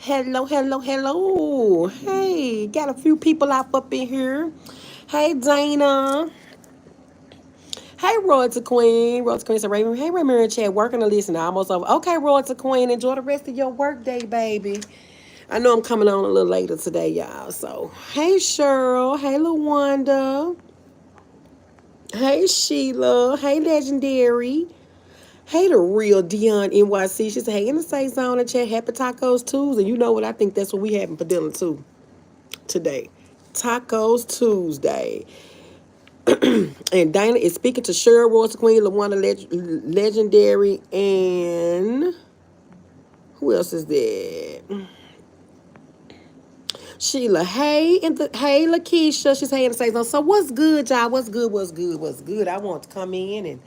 Hello, hello, hello. Hey, got a few people up in here. Hey, Dana. Hey, Royalty Queen. Royalty Queen said, Raven. Hey, Raven in chat, working to listen. Almost over. Okay, Royalty Queen, enjoy the rest of your work day, baby. I know I'm coming on a little later today, y'all. So, hey, Cheryl. Hey, LaWanda. Hey, Sheila. Hey, Legendary. Hey, the real Dion NYC. She said, hey, in the same zone and chat, happy tacos Tuesday. You know what? I think that's what we having for dinner, too, today. Tacos Tuesday. And Dana is speaking to Cheryl Royce Queen, LaWanda Legendary, and who else is there? Sheila. Hey, and hey, Lakeisha. She's saying to say something. So what's good, y'all? What's good? What's good? What's good? I want to come in and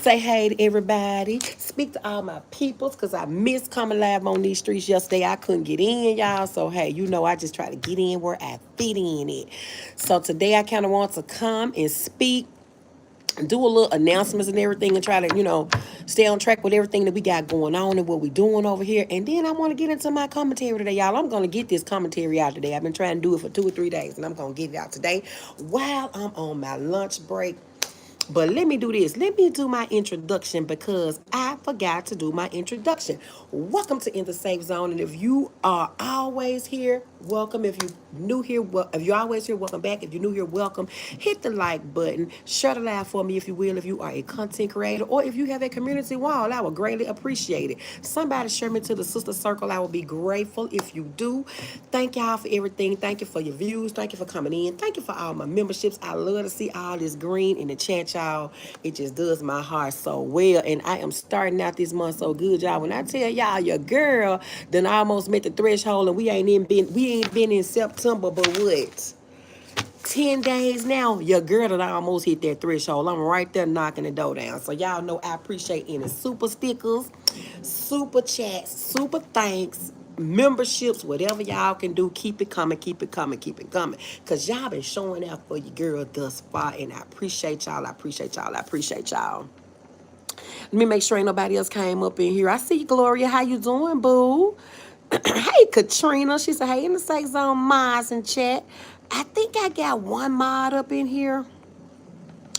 say hey to everybody. Speak to all my peoples because I missed coming live on these streets yesterday. I couldn't get in, y'all. So hey, you know I just try to get in where I fit in it. So today I kind of want to come and speak, do a little announcements and everything, and try to, stay on track with everything that we got going on and what we doing over here. And then I want to get into my commentary today, y'all. I'm going to get this commentary out today. I've been trying to do it for 2 or 3 days, and I'm going to get it out today while I'm on my lunch break. But let me do this. Let me do my introduction because I forgot to do my introduction. Welcome to In the Safe Zone. And if you are always here, welcome. If you're new here, if you're always here, welcome back. If you're new here, welcome. Hit the like button. Share the live for me if you will, if you are a content creator or if you have a community wall. I would greatly appreciate it. Somebody share me to the sister circle. I will be grateful if you do. Thank y'all for everything. Thank you for your views. Thank you for coming in. Thank you for all my memberships. I love to see all this green in the chat, y'all. It just does my heart so well. And I am starting out this month so good, y'all. When I tell y'all your girl done almost met the threshold and we ain't been in September, but what? 10 days now, your girl done almost hit that threshold. I'm right there knocking the door down. So y'all know I appreciate any super stickers, super chats, super thanks, memberships, whatever y'all can do. Keep it coming, keep it coming, keep it coming. Because y'all been showing out for your girl thus far. And I appreciate y'all. I appreciate y'all. I appreciate y'all. Let me make sure ain't nobody else came up in here. I see you, Gloria. How you doing, boo? Hey, Katrina. She said, hey, in the Safe Zone mods and chat. I think I got one mod up in here.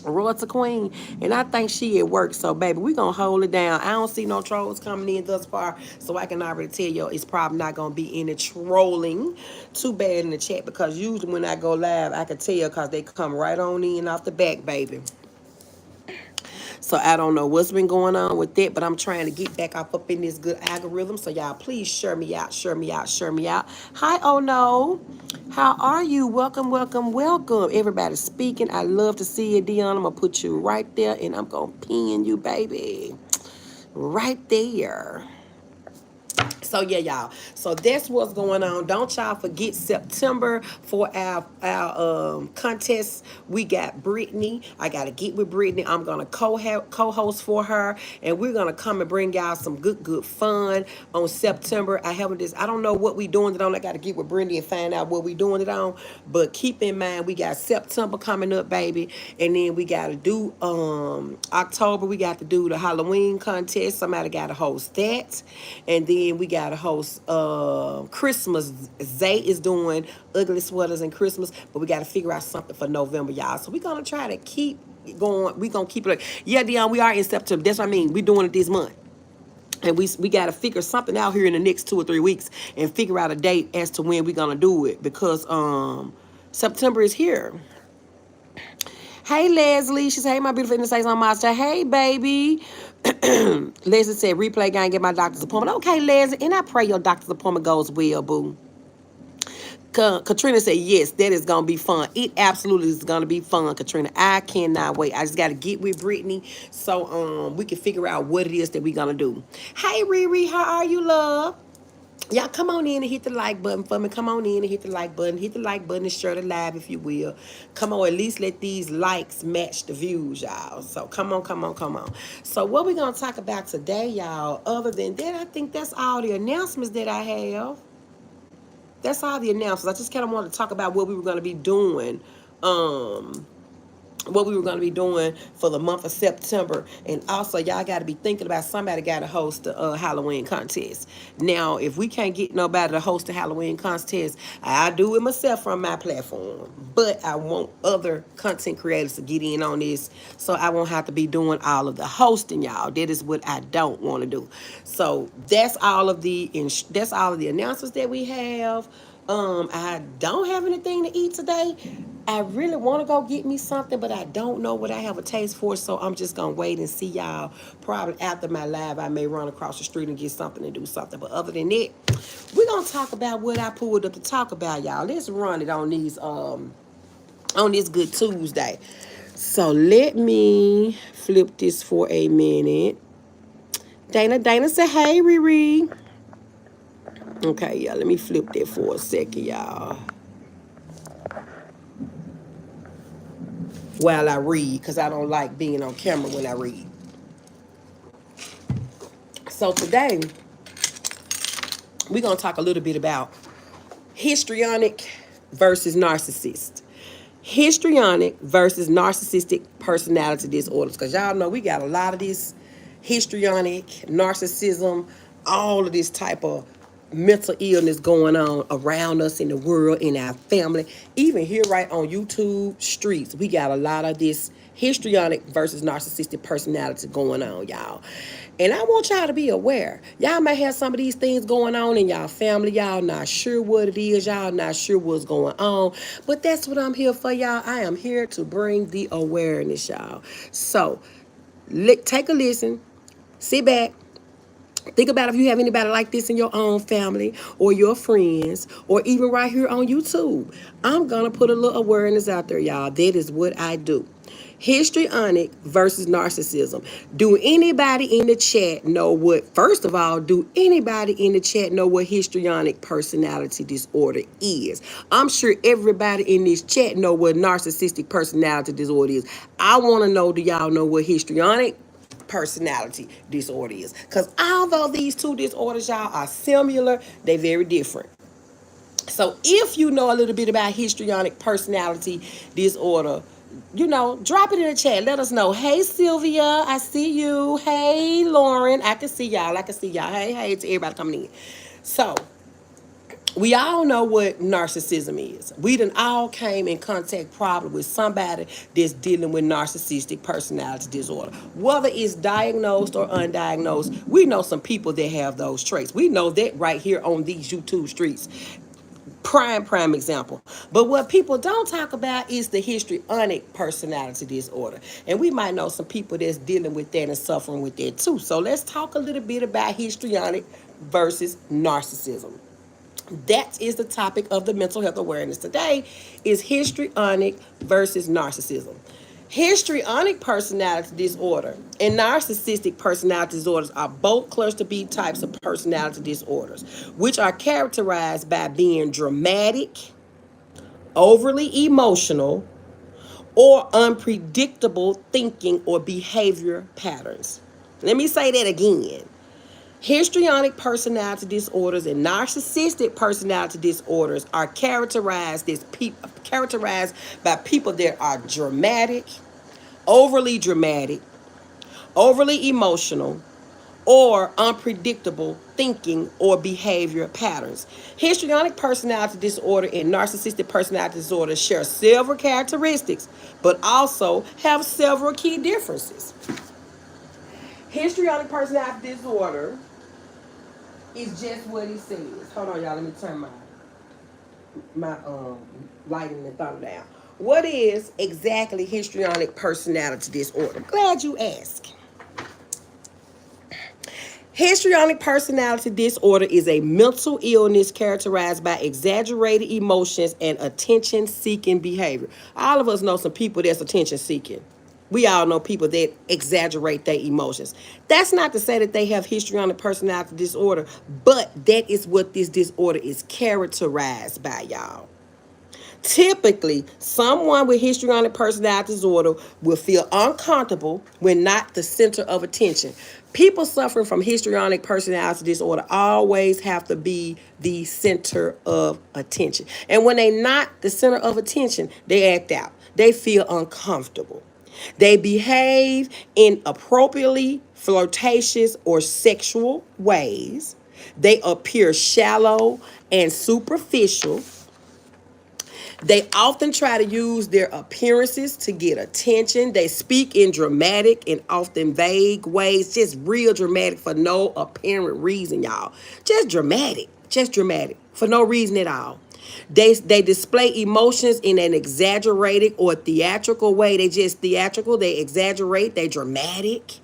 Royalty Queen, and I think she at work. So, baby, we gonna hold it down. I don't see no trolls coming in thus far, so I can already tell you it's probably not gonna be any trolling too bad in the chat because usually when I go live, I can tell because they come right on in off the back, baby. So I don't know what's been going on with that, but I'm trying to get back up in this good algorithm. So y'all please share me out, share me out, share me out. Hi, oh no. How are you? Welcome, welcome, welcome. Everybody speaking. I love to see you, Dion. I'm gonna put you right there and I'm gonna pin you, baby. Right there. So yeah, y'all. So that's what's going on. Don't y'all forget September for our contest. We got Brittany. I gotta get with Brittany. I'm gonna co-host for her, and we're gonna come and bring y'all some good fun on September. I haven't this. I don't know what we doing it on. I gotta get with Brittany and find out what we doing it on. But keep in mind we got September coming up, baby, and then we gotta do October. We got to do the Halloween contest. Somebody gotta host that, and then we got to host Christmas. Zay is doing ugly sweaters and Christmas, but we got to figure out something for November, y'all. So we're gonna try to keep going. We're gonna keep it. Yeah, Dion, we are in September. That's what I mean. We're doing it this month. And we got to figure something out here in the next 2 or 3 weeks and figure out a date as to when we're gonna do it because September is here. Hey, Leslie. She said, hey, my beautiful innocent on my chat. Hey, baby. Leslie said, replay game, get my doctor's appointment. Okay, Leslie. And I pray your doctor's appointment goes well, boo. Katrina said, yes, that is going to be fun. It absolutely is going to be fun, Katrina. I cannot wait. I just got to get with Brittany so we can figure out what it is that we're going to do. Hey, Riri, how are you, love? Y'all come on in and hit the like button for me. Come on in and hit the like button. Hit the like button and share the live if you will. Come on, at least let these likes match the views, y'all. So come on, come on, come on. So what we're going to talk about today, y'all, other than that, I think that's all the announcements that I have. That's all the announcements. I just kind of want to talk about what we were going to be doing what we were going to be doing for the month of September. And also, y'all got to be thinking about somebody got to host a Halloween contest. Now, if we can't get nobody to host a Halloween contest, I do it myself from my platform. But I want other content creators to get in on this, so I won't have to be doing all of the hosting, y'all. That is what I don't want to do. So that's all of the announcements that we have. I don't have anything to eat today. I really want to go get me something, but I don't know what I have a taste for, so I'm just going to wait and see y'all. Probably after my live, I may run across the street and get something and do something. But other than that, we're going to talk about what I pulled up to talk about, y'all. Let's run it on this good Tuesday. So let me flip this for a minute. Dana said, hey, Riri. Okay, yeah, let me flip that for a second, y'all. While I read, because I don't like being on camera when I read. So today, we're going to talk a little bit about histrionic versus narcissist. Histrionic versus narcissistic personality disorders. Because y'all know we got a lot of this histrionic, narcissism, all of this type of mental illness going on around us in the world, in our family. Even here right on YouTube streets, we got a lot of this histrionic versus narcissistic personality going on, y'all. And I want y'all to be aware. Y'all may have some of these things going on in y'all family. Y'all not sure what it is. Y'all not sure what's going on. But that's what I'm here for, y'all. I am here to bring the awareness, y'all. So, take a listen. Sit back. Think about if you have anybody like this in your own family or your friends or even right here on YouTube. I'm going to put a little awareness out there, y'all. That is what I do. Histrionic versus narcissism. Do anybody in the chat know what, first of all, do anybody in the chat know what histrionic personality disorder is? I'm sure everybody in this chat know what narcissistic personality disorder is. I want to know, do y'all know what histrionic personality disorder is? Because although these two disorders, y'all, are similar, they're very different. So if you know a little bit about histrionic personality disorder, drop it in the chat. Let us know. Hey, Sylvia, I see you. Hey, Lauren, I can see y'all. Hey, to everybody coming in. So we all know what narcissism is. We done all came in contact probably with somebody that's dealing with narcissistic personality disorder. Whether it's diagnosed or undiagnosed, we know some people that have those traits. We know that right here on these YouTube streets. Prime example. But what people don't talk about is the histrionic personality disorder. And we might know some people that's dealing with that and suffering with that too. So let's talk a little bit about histrionic versus narcissism. That is the topic of the mental health awareness today, is histrionic versus narcissism. Histrionic personality disorder and narcissistic personality disorders are both cluster B types of personality disorders, which are characterized by being dramatic, overly emotional, or unpredictable thinking or behavior patterns. Let me say that again. Histrionic personality disorders and narcissistic personality disorders are characterized by people that are overly dramatic, overly emotional, or unpredictable thinking or behavior patterns. Histrionic personality disorder and narcissistic personality disorder share several characteristics, but also have several key differences. Histrionic personality disorder is just what it says. Hold on, y'all. Let me turn my lighting and thunder down. What is exactly histrionic personality disorder? Glad you asked. Histrionic personality disorder is a mental illness characterized by exaggerated emotions and attention-seeking behavior. All of us know some people that's attention-seeking. We all know people that exaggerate their emotions. That's not to say that they have histrionic personality disorder, but that is what this disorder is characterized by, y'all. Typically, someone with histrionic personality disorder will feel uncomfortable when not the center of attention. People suffering from histrionic personality disorder always have to be the center of attention. And when they're not the center of attention, they act out. They feel uncomfortable. They behave in appropriately flirtatious or sexual ways. They appear shallow and superficial. They often try to use their appearances to get attention. They speak in dramatic and often vague ways, just real dramatic for no apparent reason, y'all. Just dramatic for no reason at all. They display emotions in an exaggerated or theatrical way. They just theatrical, they exaggerate, they dramatic.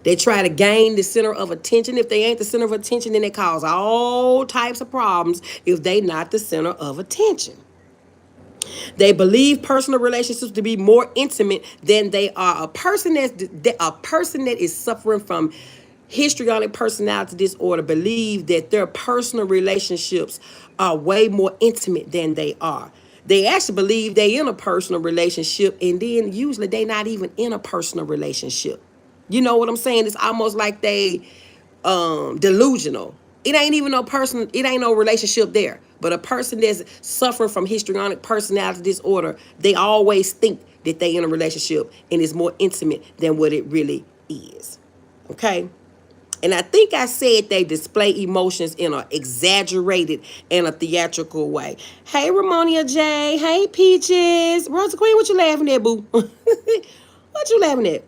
They try to gain the center of attention. If they ain't the center of attention, then they cause all types of problems if they not the center of attention. They believe personal relationships to be more intimate than they are. A person that is suffering from histrionic personality disorder believe that their personal relationships are way more intimate than they are. They actually believe they in a personal relationship, and then usually they not even in a personal relationship. You know what I'm saying? It's almost like they delusional. It ain't even no person, it ain't no relationship there. But a person that's suffering from histrionic personality disorder, they always think that they in a relationship and it's more intimate than what it really is. Okay? And I think I said they display emotions in an exaggerated and a theatrical way. Hey, Ramonia J. Hey, Peaches. Rosa Queen, what you laughing at, boo? What you laughing at?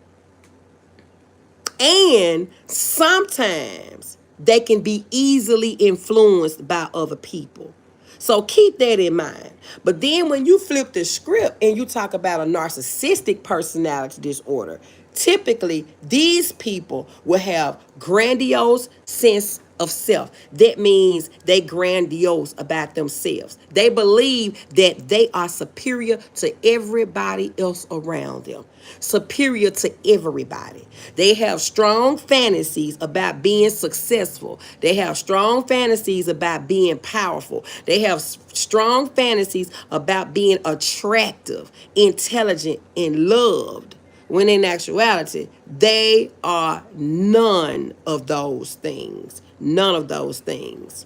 And sometimes they can be easily influenced by other people. So keep that in mind. But then when you flip the script and you talk about a narcissistic personality disorder, typically these people will have grandiose sense of self. That means they grandiose about themselves. They believe that they are superior to everybody else around them. Superior to everybody. They have strong fantasies about being successful. They have strong fantasies about being powerful. They have strong fantasies about being attractive, intelligent, and loved. When in actuality, they are none of those things. None of those things.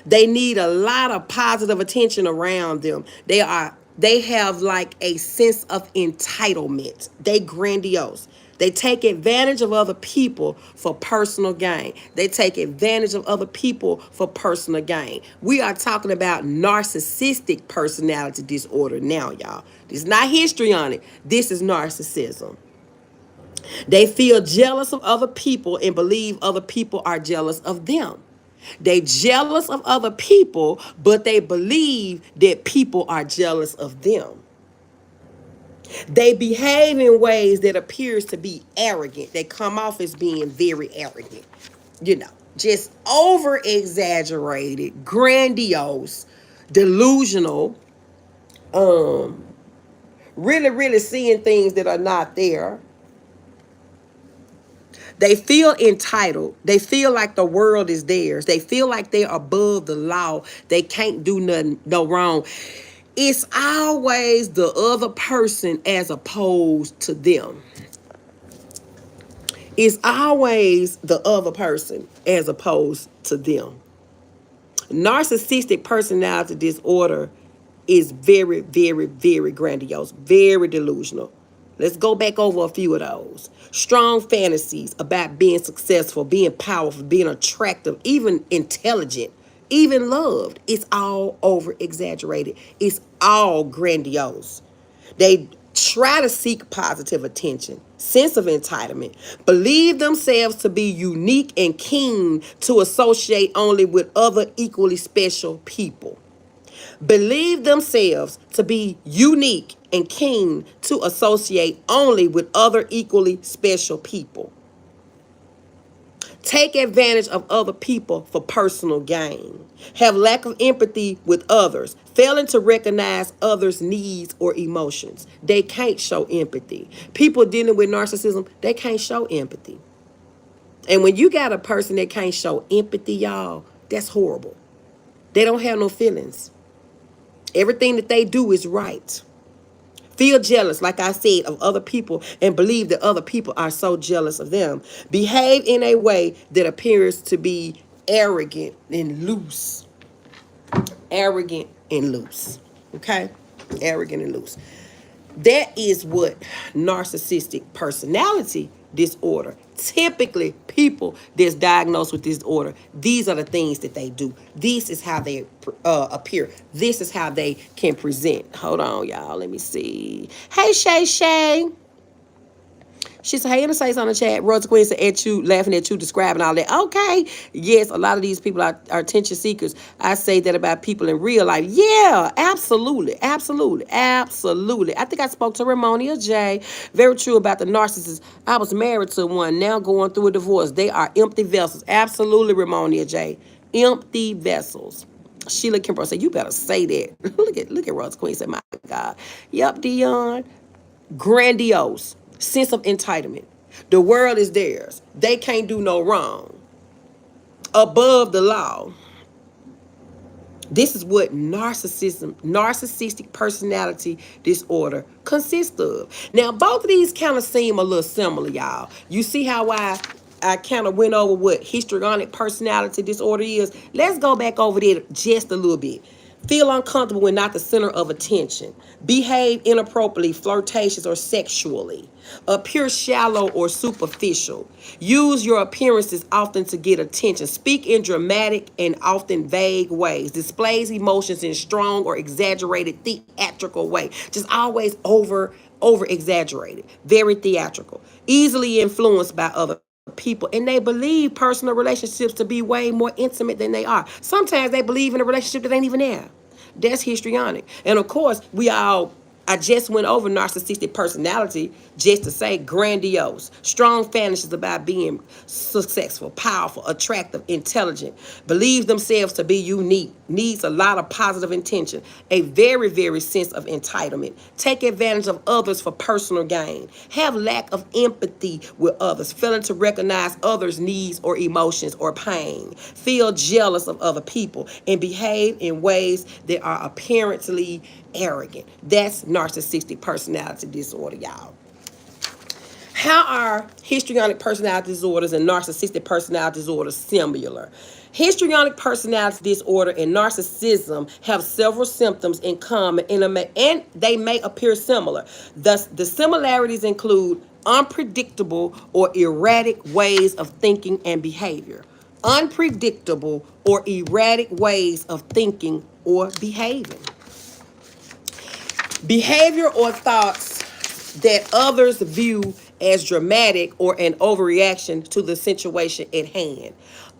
They need a lot of positive attention around them. They have like a sense of entitlement. They grandiose. They take advantage of other people for personal gain. They take advantage of other people for personal gain. We are talking about narcissistic personality disorder now, y'all. There's not history on it. This is narcissism. They feel jealous of other people and believe other people are jealous of them. They jealous of other people, but they believe that people are jealous of them. They behave in ways that appears to be arrogant. They come off as being very arrogant. You know, just over exaggerated, grandiose, delusional, really seeing things that are not there. They feel entitled. They feel like the world is theirs. They feel like they're above the law. They can't do nothing, no wrong. It's always the other person as opposed to them. It's always the other person as opposed to them. Narcissistic personality disorder is very grandiose, very delusional. Let's go back over a few of those. Strong fantasies about being successful, being powerful, being attractive, even intelligent, even loved. It's all over exaggerated. It's all grandiose. They try to seek positive attention, sense of entitlement, believe themselves to be unique and keen to associate only with other equally special people. Believe themselves to be unique and keen to associate only with other equally special people. Take advantage of other people for personal gain. Have lack of empathy with others. Failing to recognize others' needs or emotions. They can't show empathy. People dealing with narcissism, they can't show empathy. And when you got a person that can't show empathy, y'all, that's horrible. They don't have no feelings. Everything that they do is right. Feel jealous, like I said, of other people and believe that other people are so jealous of them. Behave in a way that appears to be arrogant and loose. Arrogant and loose. Okay? Arrogant and loose. That is what narcissistic personality disorder. Typically, people that's diagnosed with this disorder, these are the things that they do. This is how they appear. This is how they can present. Hold on, y'all. Let me see. Hey, Shay Shay. She said, hey, and say on the chat. Rosa Queen said, at you, laughing at you, describing all that. Okay. Yes, a lot of these people are attention seekers. I say that about people in real life. Yeah, absolutely. Absolutely. Absolutely. I think I spoke to Ramonia J. Very true about the narcissist. I was married to one, now going through a divorce. They are empty vessels. Absolutely, Ramonia J. Empty vessels. Sheila Kimbrough said, you better say that. look at Rosa Queen said, my God. Yep, Dion. Grandiose. Sense of entitlement. The world is theirs. They can't do no wrong. Above the law. This is what narcissistic personality disorder consists of. Now, both of these kind of seem a little similar, y'all. You see how I kind of went over what histrionic personality disorder is? Let's go back over there just a little bit. Feel uncomfortable when not the center of attention. Behave inappropriately, flirtatious, or sexually. Appear shallow or superficial. Use your appearances often to get attention. Speak in dramatic and often vague ways. Displays emotions in strong or exaggerated theatrical way. Just always over exaggerated. Very theatrical. Easily influenced by other people, and they believe personal relationships to be way more intimate than they are. Sometimes they believe in a relationship that ain't even there. That's histrionic. And of course, I just went over narcissistic personality just to say grandiose. Strong fantasies about being successful, powerful, attractive, intelligent. Believes themselves to be unique. Needs a lot of positive intention. A very, very sense of entitlement. Take advantage of others for personal gain. Have lack of empathy with others. Failing to recognize others' needs or emotions or pain. Feel jealous of other people. And behave in ways that are apparently arrogant. That's narcissistic personality disorder, y'all. How are histrionic personality disorders and narcissistic personality disorders similar? Histrionic personality disorder and narcissism have several symptoms in common, and they may appear similar. Thus, the similarities include unpredictable or erratic ways of thinking and behavior. Unpredictable or erratic ways of thinking or behaving. Behavior or thoughts that others view as dramatic or an overreaction to the situation at hand.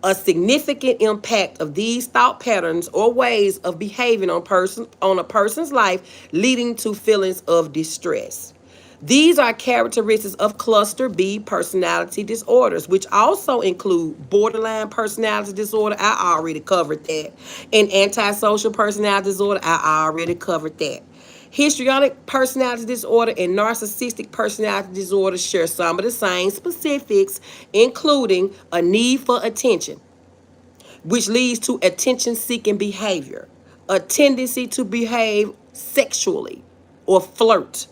A significant impact of these thought patterns or ways of behaving on a person's life, leading to feelings of distress. These are characteristics of cluster B personality disorders, which also include borderline personality disorder. I already covered that. And antisocial personality disorder. I already covered that. Histrionic personality disorder and narcissistic personality disorder share some of the same specifics, including a need for attention, which leads to attention-seeking behavior, a tendency to behave sexually or flirt,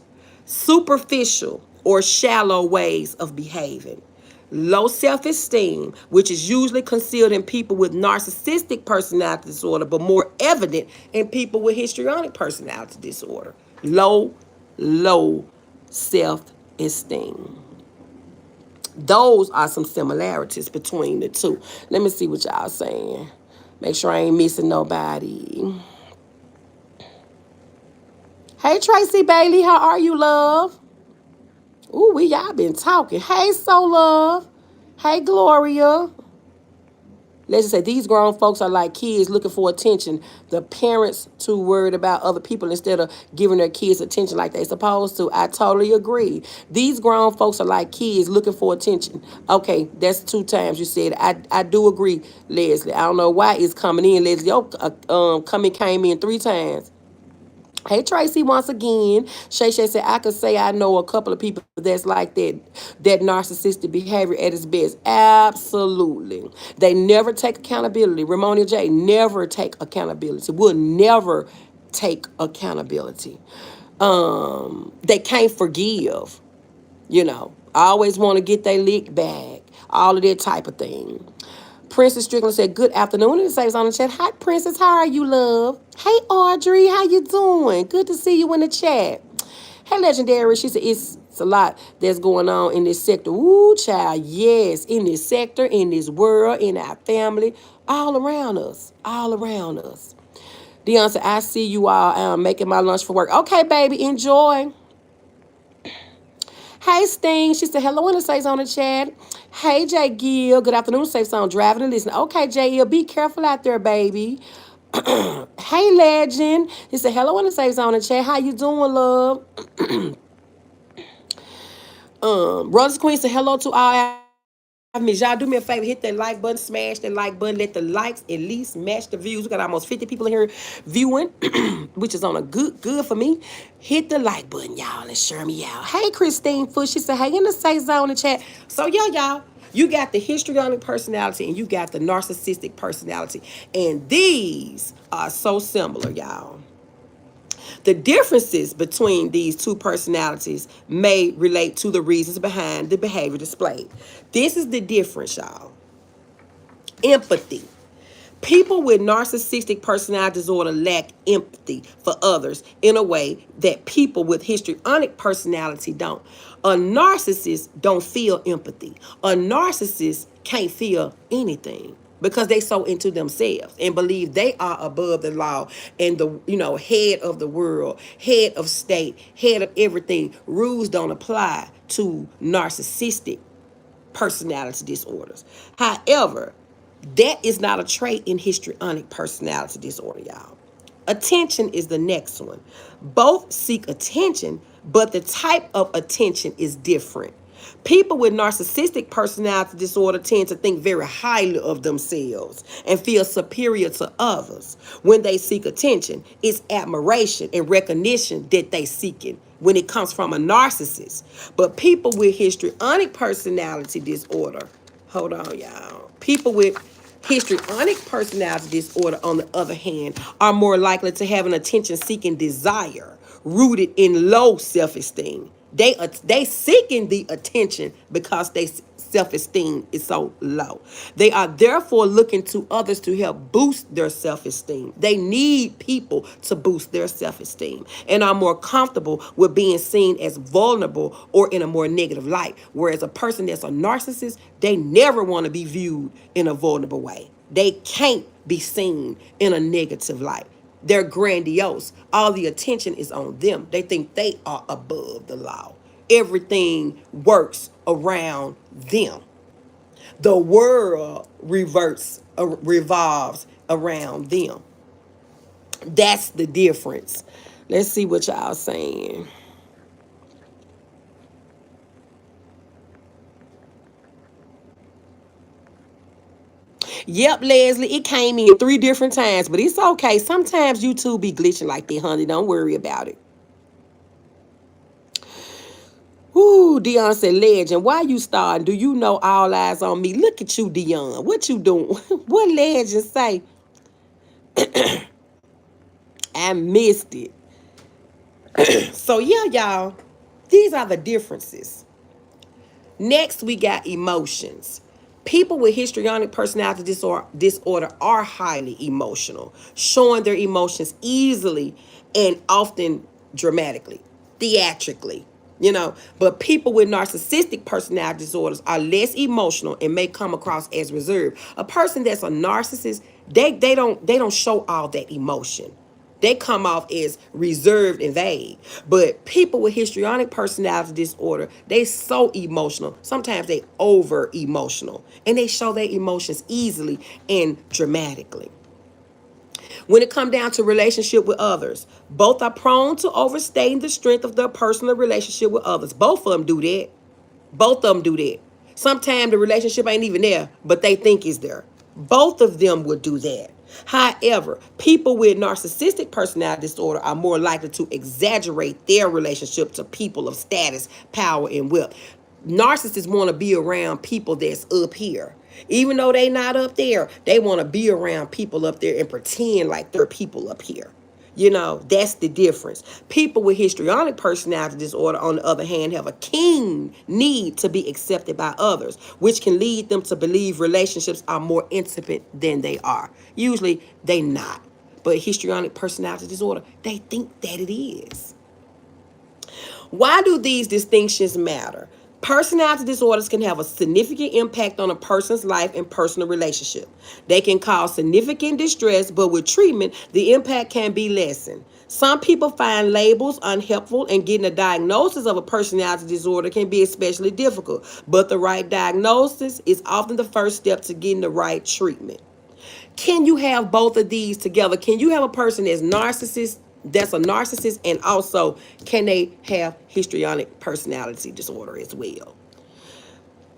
superficial or shallow ways of behaving, low self-esteem, which is usually concealed in people with narcissistic personality disorder, but more evident in people with histrionic personality disorder. Low self-esteem. Those are some similarities between the two. Let me see what y'all saying. Make sure I ain't missing nobody. Hey, Tracy Bailey, how are you, love? Ooh, y'all been talking. Hey, So Love. Hey, Gloria. Let's just say these grown folks are like kids looking for attention. The parents too worried about other people instead of giving their kids attention like they supposed to. I totally agree. These grown folks are like kids looking for attention. Okay, that's 2 times you said. I do agree, Leslie. I don't know why it's coming in, Leslie. Came in 3 times. Hey, Tracy, once again. Shay said, I could say I know a couple of people that's like that narcissistic behavior at its best. Absolutely. They never take accountability. Ramonia J, never take accountability. Will never take accountability. They can't forgive. I always want to get their lick back. All of that type of thing. Princess Strickland said, "Good afternoon." And it says on the chat, "Hi, Princess. How are you, love? Hey, Audrey. How you doing? Good to see you in the chat." Hey, Legendary. She said, it's a lot that's going on in this sector. Ooh, child. Yes. In this sector, in this world, in our family, all around us. All around us. Dion said, "I see you all. I'm making my lunch for work." Okay, baby. Enjoy. Hey, Sting. She said, "Hello," and it says on the chat. Hey, Jay Gill. Good afternoon. Safe sound driving and listening. Okay, Jay Gill. Be careful out there, baby. Hey, Legend. He said, "Hello," and it says on the chat. How you doing, love? Brothers Queen said, "Hello to all." Y'all do me a favor, hit that like button, smash that like button, let the likes at least match the views. We got almost 50 people in here viewing, which is on a good for me. Hit the like button, y'all, and share me out. Hey, Christine Fush, she said, "Hey," in the say zone in the chat. So yeah, y'all, you got the histrionic personality and you got the narcissistic personality, and these are so similar, y'all. The differences between these two personalities may relate to the reasons behind the behavior displayed. This is the difference, y'all. Empathy. People with narcissistic personality disorder lack empathy for others in a way that people with histrionic personality don't. A narcissist don't feel empathy. A narcissist can't feel anything because they so into themselves and believe they are above the law and the head of the world, head of state, head of everything. Rules don't apply to narcissistic personality disorders. However, that is not a trait in histrionic personality disorder, y'all. Attention is the next one. Both seek attention, but the type of attention is different. People with narcissistic personality disorder tend to think very highly of themselves and feel superior to others. When they seek attention, it's admiration and recognition that they seeking when it comes from a narcissist. But people with histrionic personality disorder, hold on, y'all. People with histrionic personality disorder, on the other hand, are more likely to have an attention-seeking desire rooted in low self-esteem. They seeking the attention because they self-esteem is so low. They are therefore looking to others to help boost their self-esteem. They need people to boost their self-esteem and are more comfortable with being seen as vulnerable or in a more negative light. Whereas a person that's a narcissist, they never want to be viewed in a vulnerable way. They can't be seen in a negative light. They're grandiose. All the attention is on them. They think they are above the law. Everything works around them. The world revolves around them. That's the difference. Let's see what y'all saying. Yep, Leslie, it came in 3 different times, but it's okay. Sometimes YouTube be glitching like that, honey. Don't worry about it. Ooh, Dion said, "Legend, why you starting? Do you know all eyes on me?" Look at you, Dion. What you doing? What Legend say? I missed it. So yeah, y'all, these are the differences. Next, we got emotions. People with histrionic personality disorder are highly emotional, showing their emotions easily and often dramatically, theatrically. But people with narcissistic personality disorders are less emotional and may come across as reserved. A person that's a narcissist, they don't show all that emotion. They come off as reserved and vague. But people with histrionic personality disorder, they so emotional. Sometimes they over emotional. And they show their emotions easily and dramatically. When it comes down to relationship with others, both are prone to overstating the strength of their personal relationship with others. Both of them do that. Both of them do that. Sometimes the relationship ain't even there, but they think it's there. Both of them would do that. However, people with narcissistic personality disorder are more likely to exaggerate their relationship to people of status, power, and wealth. Narcissists want to be around people that's up here. Even though they not up there, they want to be around people up there and pretend like they're people up here. That's the difference. People with histrionic personality disorder, on the other hand, have a keen need to be accepted by others, which can lead them to believe relationships are more intimate than they are. Usually, they not. But histrionic personality disorder, they think that it is. Why do these distinctions matter? Personality disorders can have a significant impact on a person's life and personal relationship. They can cause significant distress, but with treatment, the impact can be lessened. Some people find labels unhelpful, and getting a diagnosis of a personality disorder can be especially difficult. But the right diagnosis is often the first step to getting the right treatment. Can you have both of these together? Can you have a person that's a narcissist, and also can they have histrionic personality disorder as well?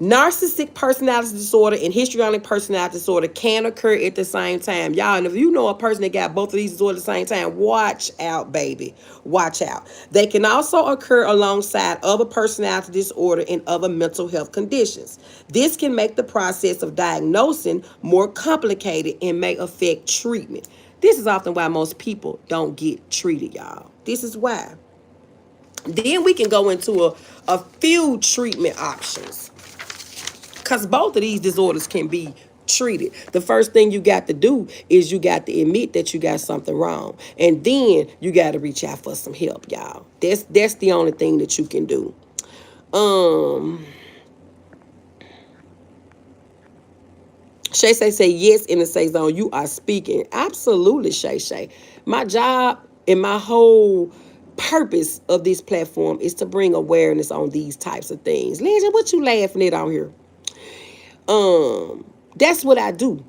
Narcissistic personality disorder and histrionic personality disorder can occur at the same time. Y'all, and if you know a person that got both of these disorders at the same time, watch out, baby. Watch out. They can also occur alongside other personality disorder and other mental health conditions. This can make the process of diagnosing more complicated and may affect treatment. This is often why most people don't get treated, y'all. This is why. Then we can go into a few treatment options, because both of these disorders can be treated. The first thing you got to do is you got to admit that you got something wrong. And then you got to reach out for some help, y'all. That's the only thing that you can do. Shay say yes in the say zone. You are speaking. Absolutely, Shay. My job and my whole purpose of this platform is to bring awareness on these types of things. Legend, what you laughing at on here? That's what I do.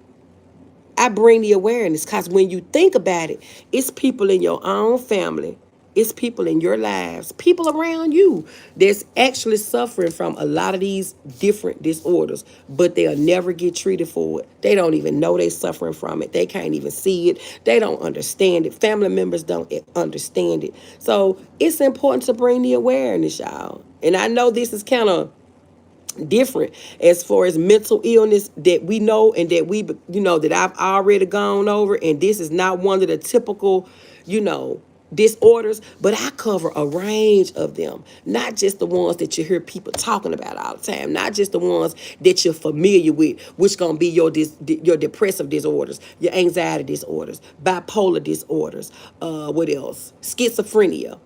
I bring the awareness, because when you think about it, it's people in your own family, it's people in your lives, people around you that's actually suffering from a lot of these different disorders, but they'll never get treated for it. They don't even know they're suffering from it. They can't even see it. They don't understand it. Family members don't understand it. So it's important to bring the awareness, y'all. And I know this is kind of different as far as mental illness that we know, and that that I've already gone over, and this is not one of the typical disorders, but I cover a range of them, not just the ones that you hear people talking about all the time, not just the ones that you're familiar with, which gonna be your depressive disorders, your anxiety disorders, bipolar disorders, what else, schizophrenia,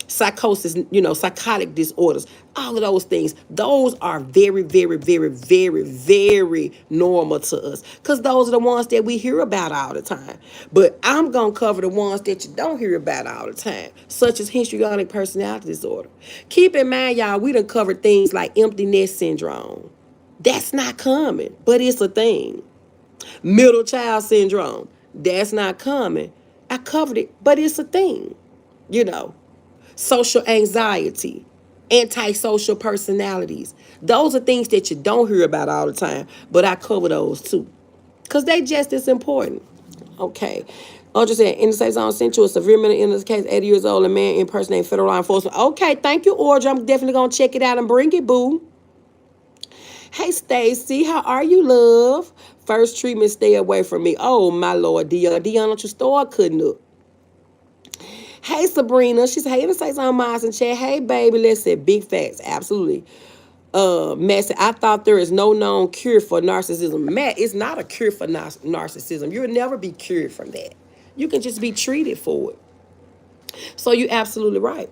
psychosis, psychotic disorders, all of those things. Those are very, very, very, very, very normal to us, because those are the ones that we hear about all the time. But I'm going to cover the ones that you don't hear about all the time, such as histrionic personality disorder. Keep in mind, y'all, we done covered things like empty nest syndrome. That's not common, but it's a thing. Middle child syndrome. That's not common. I covered it, but it's a thing. Social anxiety, antisocial personalities. Those are things that you don't hear about all the time, but I cover those too, because they just as important. Okay. Audrey said, in the same zone, sent you a severe mental illness case, 80 years old, a man impersonating federal law enforcement. Okay, thank you, Audrey. I'm definitely going to check it out and bring it, boo. Hey, Stacy, how are you, love? First treatment, stay away from me. Oh, my Lord, Dion, don't you start cutting up. Hey, Sabrina. She said, hey, let me say something, Miles and chat. Hey, baby. Let's say big facts. Absolutely. Matt said, I thought there is no known cure for narcissism. Matt, it's not a cure for narcissism. You'll never be cured from that. You can just be treated for it. So you're absolutely right.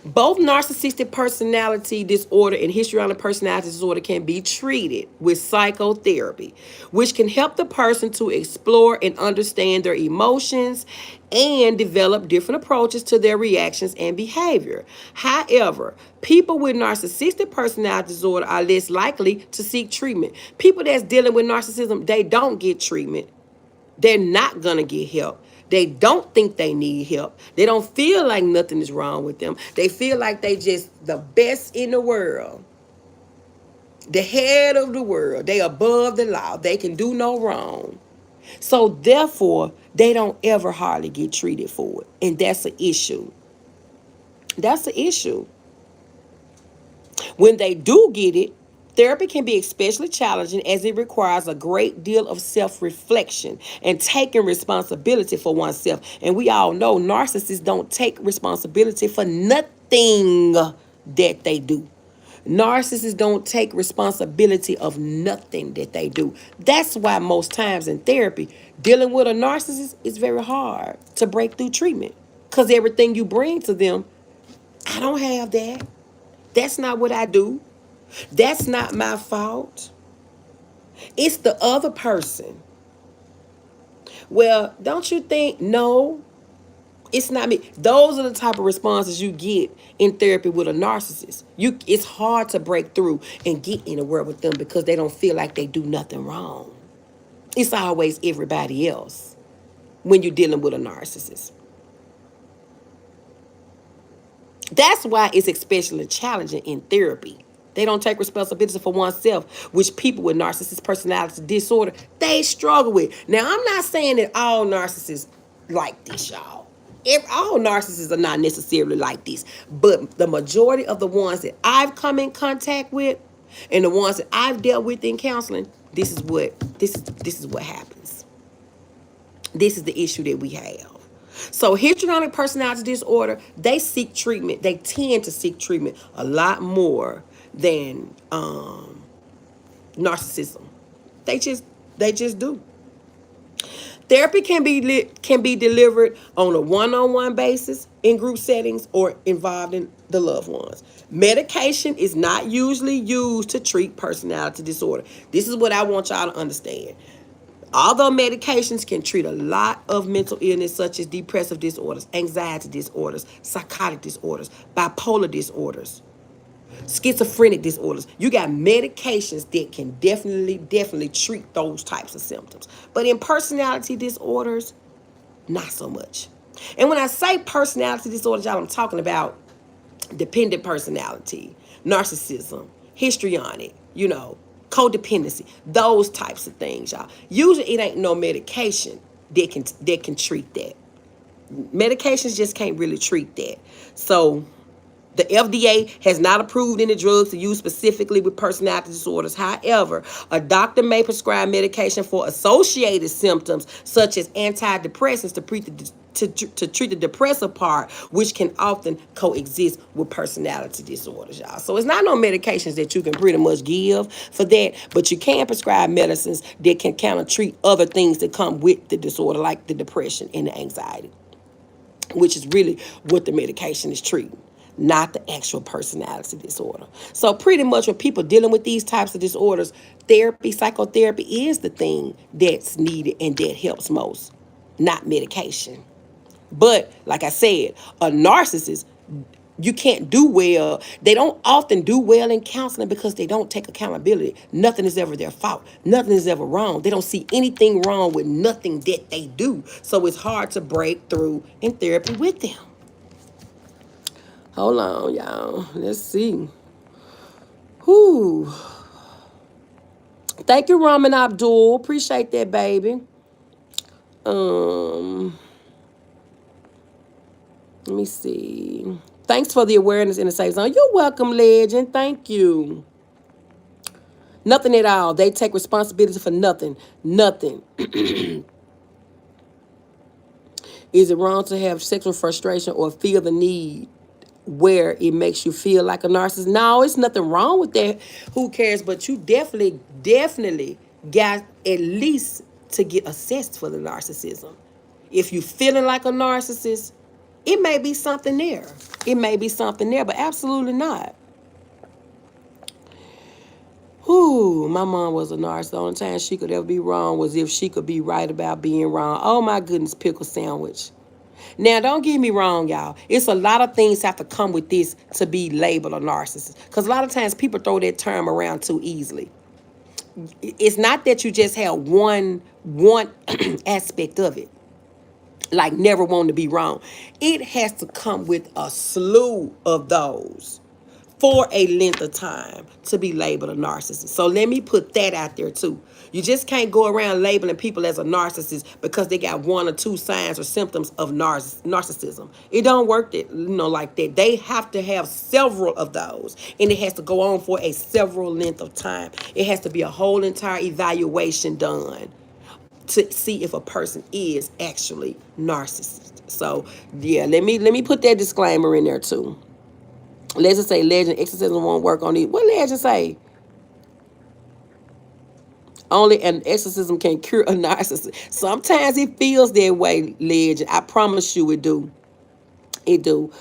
Both narcissistic personality disorder and histrionic personality disorder can be treated with psychotherapy, which can help the person to explore and understand their emotions and develop different approaches to their reactions and behavior. However, people with narcissistic personality disorder are less likely to seek treatment. People that's dealing with narcissism, they don't get treatment. They're not going to get help. They don't think they need help. They don't feel like nothing is wrong with them. They feel like they just the best in the world. The head of the world. They above the law. They can do no wrong. So therefore, they don't ever hardly get treated for it. And that's an issue. That's an issue. When they do get it, Therapy can be especially challenging as it requires a great deal of self-reflection and taking responsibility for oneself. And we all know narcissists don't take responsibility for nothing that they do. Narcissists don't take responsibility of nothing that they do. That's why most times in therapy, dealing with a narcissist is very hard to break through treatment. Because everything you bring to them, I don't have that. That's not what I do. That's not my fault. It's the other person. Well, don't you think? No, it's not me. Those are the type of responses you get in therapy with a narcissist. It's hard to break through and get anywhere with them because they don't feel like they do nothing wrong. It's always everybody else when you're dealing with a narcissist. That's why it's especially challenging in therapy. They don't take responsibility for oneself, which people with narcissist personality disorder, they struggle with. Now, I'm not saying that all narcissists like this, y'all. All narcissists are not necessarily like this, but the majority of the ones that I've come in contact with and the ones that I've dealt with in counseling, this is what happens. This is the issue that we have. So histrionic personality disorder, they seek treatment. They tend to seek treatment a lot more than narcissism. They just do. Therapy can be delivered on a one-on-one basis in group settings or involved in the loved ones. Medication is not usually used to treat personality disorder. This is what I want y'all to understand. Although medications can treat a lot of mental illness such as depressive disorders, anxiety disorders, psychotic disorders, bipolar disorders, schizophrenic disorders, you got medications that can definitely treat those types of symptoms. But in personality disorders, not so much. And when I say personality disorders, y'all, I'm talking about dependent personality, narcissism, histrionic, codependency, those types of things, y'all. Usually it ain't no medication that can treat that. Medications just can't really treat that. So the FDA has not approved any drugs to use specifically with personality disorders. However, a doctor may prescribe medication for associated symptoms such as antidepressants to treat the depressive part, which can often coexist with personality disorders, y'all. So it's not no medications that you can pretty much give for that, but you can prescribe medicines that can kind of treat other things that come with the disorder, like the depression and the anxiety, which is really what the medication is treating, not the actual personality disorder. So pretty much when people dealing with these types of disorders, psychotherapy is the thing that's needed and that helps most, not medication. But like I said, a narcissist, you can't do well. They don't often do well in counseling because they don't take accountability. Nothing is ever their fault. Nothing is ever wrong. They don't see anything wrong with nothing that they do. So it's hard to break through in therapy with them. Hold on, y'all. Let's see. Whew. Thank you, Raman Abdul. Appreciate that, baby. Let me see. Thanks for the awareness in the safe zone. You're welcome, legend. Thank you. Nothing at all. They take responsibility for nothing. Nothing. Is it wrong to have sexual frustration or feel the need where it makes you feel like a narcissist? No, it's nothing wrong with that. Who cares? But you definitely got at least to get assessed for the narcissism. If you feeling like a narcissist, it may be something there. But absolutely not. Whew, my mom was a narcissist. The only time she could ever be wrong was if she could be right about being wrong. Oh my goodness, pickle sandwich. Now, don't get me wrong, y'all. It's a lot of things have to come with this to be labeled a narcissist. Because a lot of times people throw that term around too easily. It's not that you just have one aspect of it, like never want to be wrong. It has to come with a slew of those for a length of time to be labeled a narcissist. So let me put that out there too. You just can't go around labeling people as a narcissist because they got one or two signs or symptoms of narcissism. It don't work that, like that. They have to have several of those, and it has to go on for a several length of time. It has to be a whole entire evaluation done to see if a person is actually narcissist. So yeah, let me put that disclaimer in there too. Legend say legend exorcism won't work on these. What legend say? Only an exorcism can cure a narcissist. Sometimes it feels that way, legend. I promise you it do. It do.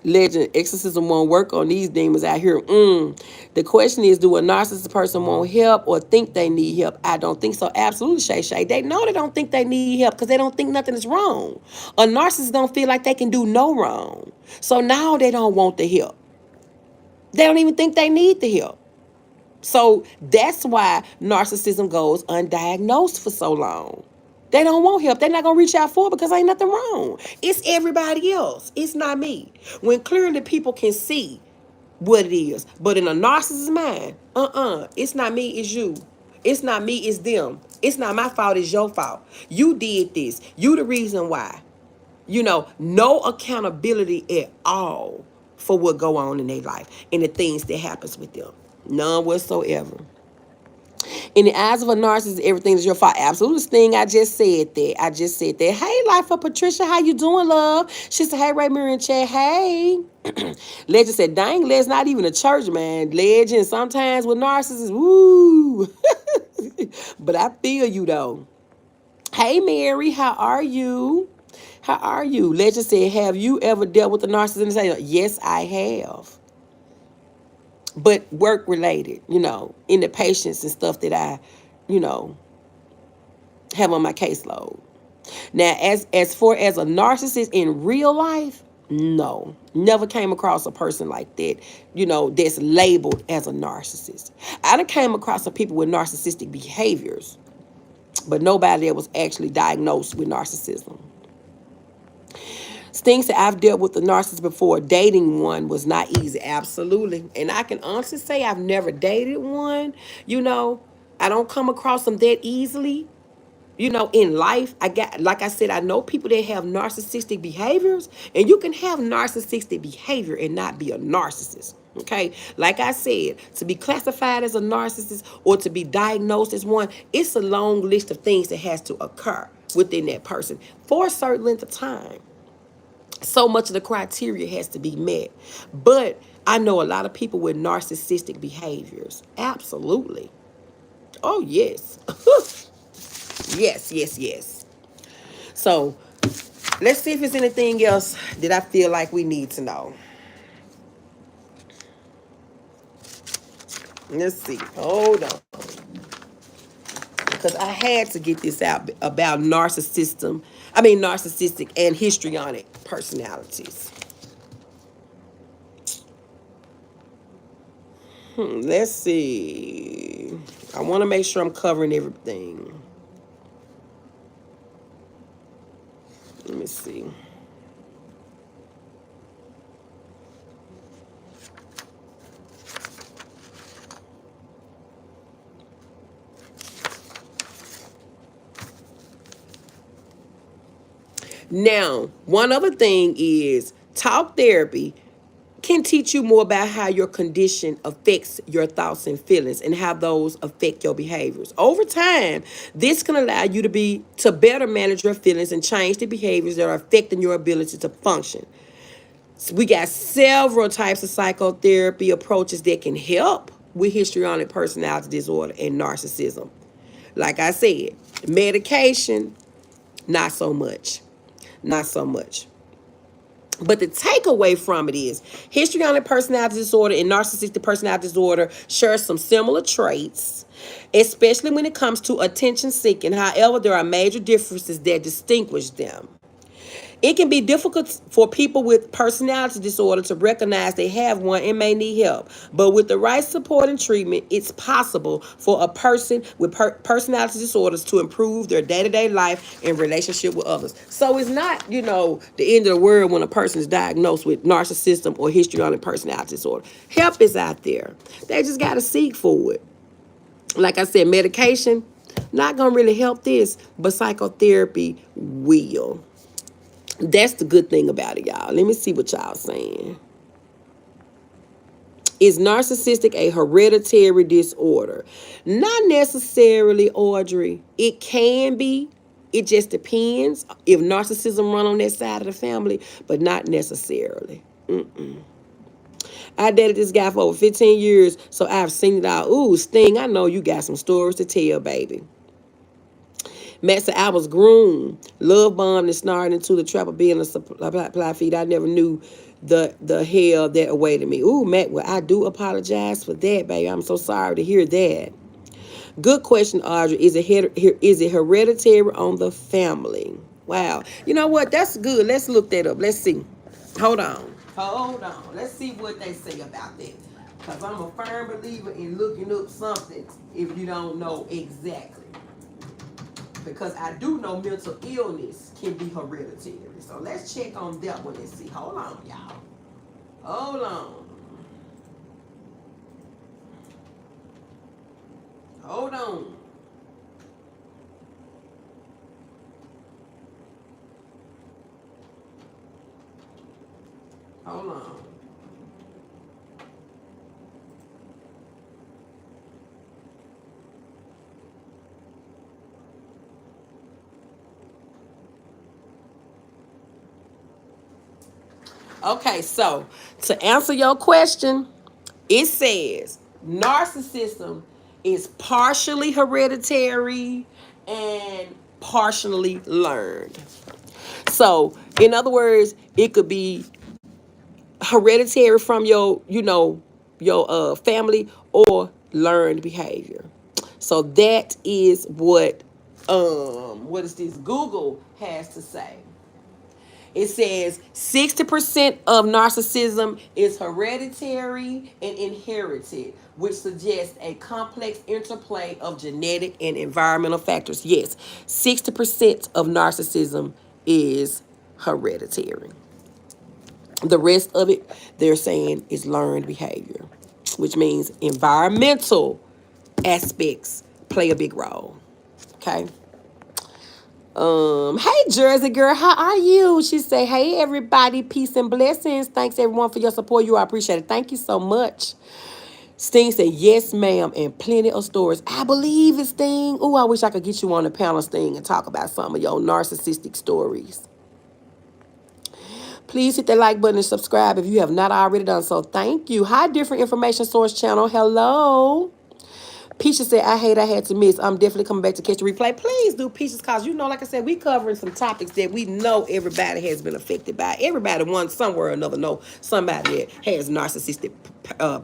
Legend exorcism won't work on these demons out here. The question is, do a narcissist person want help or think they need help? I don't think so. Absolutely, Shay Shay. They know they don't think they need help because they don't think nothing is wrong. A narcissist don't feel like they can do no wrong. So now they don't want the help. They don't even think they need the help. So that's why narcissism goes undiagnosed for so long. They don't want help. They're not going to reach out for it because ain't nothing wrong. It's everybody else. It's not me. When clearly people can see what it is. But in a narcissist's mind, it's not me, it's you. It's not me, it's them. It's not my fault, it's your fault. You did this. You the reason why. No accountability at all for what go on in their life and the things that happens with them. None whatsoever. In the eyes of a narcissist, everything is your fault. Absolute thing. I just said that. Hey, Life for Patricia, how you doing, love? She said, hey, Ray Mirror in chat. Hey. Legend said, dang, Leg's not even a church, man. Legend, sometimes with narcissists, woo. But I feel you, though. Hey, Mary, how are you? How are you? Legend said, have you ever dealt with a narcissist? Yes, I have. But work related, in the patients and stuff that I, have on my caseload. Now, as far as a narcissist in real life, no, never came across a person like that, that's labeled as a narcissist. I done came across some people with narcissistic behaviors, but nobody that was actually diagnosed with narcissism. Things that I've dealt with the narcissist before. Dating one was not easy, absolutely. And I can honestly say I've never dated one. I don't come across them that easily. In life, like I said, I know people that have narcissistic behaviors, and you can have narcissistic behavior and not be a narcissist. Okay, like I said, to be classified as a narcissist or to be diagnosed as one, it's a long list of things that has to occur within that person for a certain length of time. So much of the criteria has to be met. But I know a lot of people with narcissistic behaviors. Absolutely. Oh, yes. Yes. So let's see if there's anything else that I feel like we need to know. Let's see. Hold on. Because I had to get this out about narcissistic and histrionic personalities. Let's see. I want to make sure I'm covering everything. Let me see. Now, one other thing is talk therapy can teach you more about how your condition affects your thoughts and feelings and how those affect your behaviors. Over time, this can allow you to better manage your feelings and change the behaviors that are affecting your ability to function. So we got several types of psychotherapy approaches that can help with histrionic personality disorder and narcissism. Like I said, medication, not so much. Not so much. But the takeaway from it is histrionic personality disorder and narcissistic personality disorder share some similar traits, especially when it comes to attention seeking. However, there are major differences that distinguish them. It can be difficult for people with personality disorder to recognize they have one and may need help. But with the right support and treatment, it's possible for a person with personality disorders to improve their day-to-day life and relationship with others. So it's not, the end of the world when a person is diagnosed with narcissism or histrionic personality disorder. Help is out there. They just got to seek for it. Like I said, medication, not going to really help this, but psychotherapy will. That's the good thing about it, y'all. Let me see what y'all saying. Is narcissistic a hereditary disorder? Not necessarily, Audrey. It can be. It just depends if narcissism run on that side of the family, but not necessarily. I dated this guy for over 15 years, so I've seen it all. Ooh, Sting, I know you got some stories to tell, baby. Matt said, I was groomed, love bombed, and snarled into the trap of being a supply feed. I never knew the hell that awaited me. Ooh, Matt, well, I do apologize for that, baby. I'm so sorry to hear that. Good question, Audrey. Is it hereditary on the family? Wow. You know what? That's good. Let's look that up. Let's see. Hold on. Let's see what they say about that. Because I'm a firm believer in looking up something if you don't know exactly. Because I do know mental illness can be hereditary. So let's check on that one and see. Hold on, y'all. Hold on. Hold on. Hold on. Okay, so to answer your question, it says narcissism is partially hereditary and partially learned. So, in other words, it could be hereditary from your family or learned behavior. So that is what is this Google has to say. It says 60% of narcissism is hereditary and inherited, which suggests a complex interplay of genetic and environmental factors. Yes, 60% of narcissism is hereditary. The rest of it, they're saying, is learned behavior, which means environmental aspects play a big role. Okay. Hey Jersey girl, how are you? She say, hey everybody, peace and blessings. Thanks everyone for your support. You are appreciated. Thank you so much. Sting said, yes, ma'am, and plenty of stories. I believe it, Sting. Oh, I wish I could get you on the panel, Sting, and talk about some of your narcissistic stories. Please hit that like button and subscribe if you have not already done so. Thank you. Hi, Different Information Source Channel. Hello. Peaches said, I had to miss. I'm definitely coming back to catch the replay. Please do, Peaches, because, like I said, we covering some topics that we know everybody has been affected by. Everybody, one somewhere or another, know somebody that has narcissistic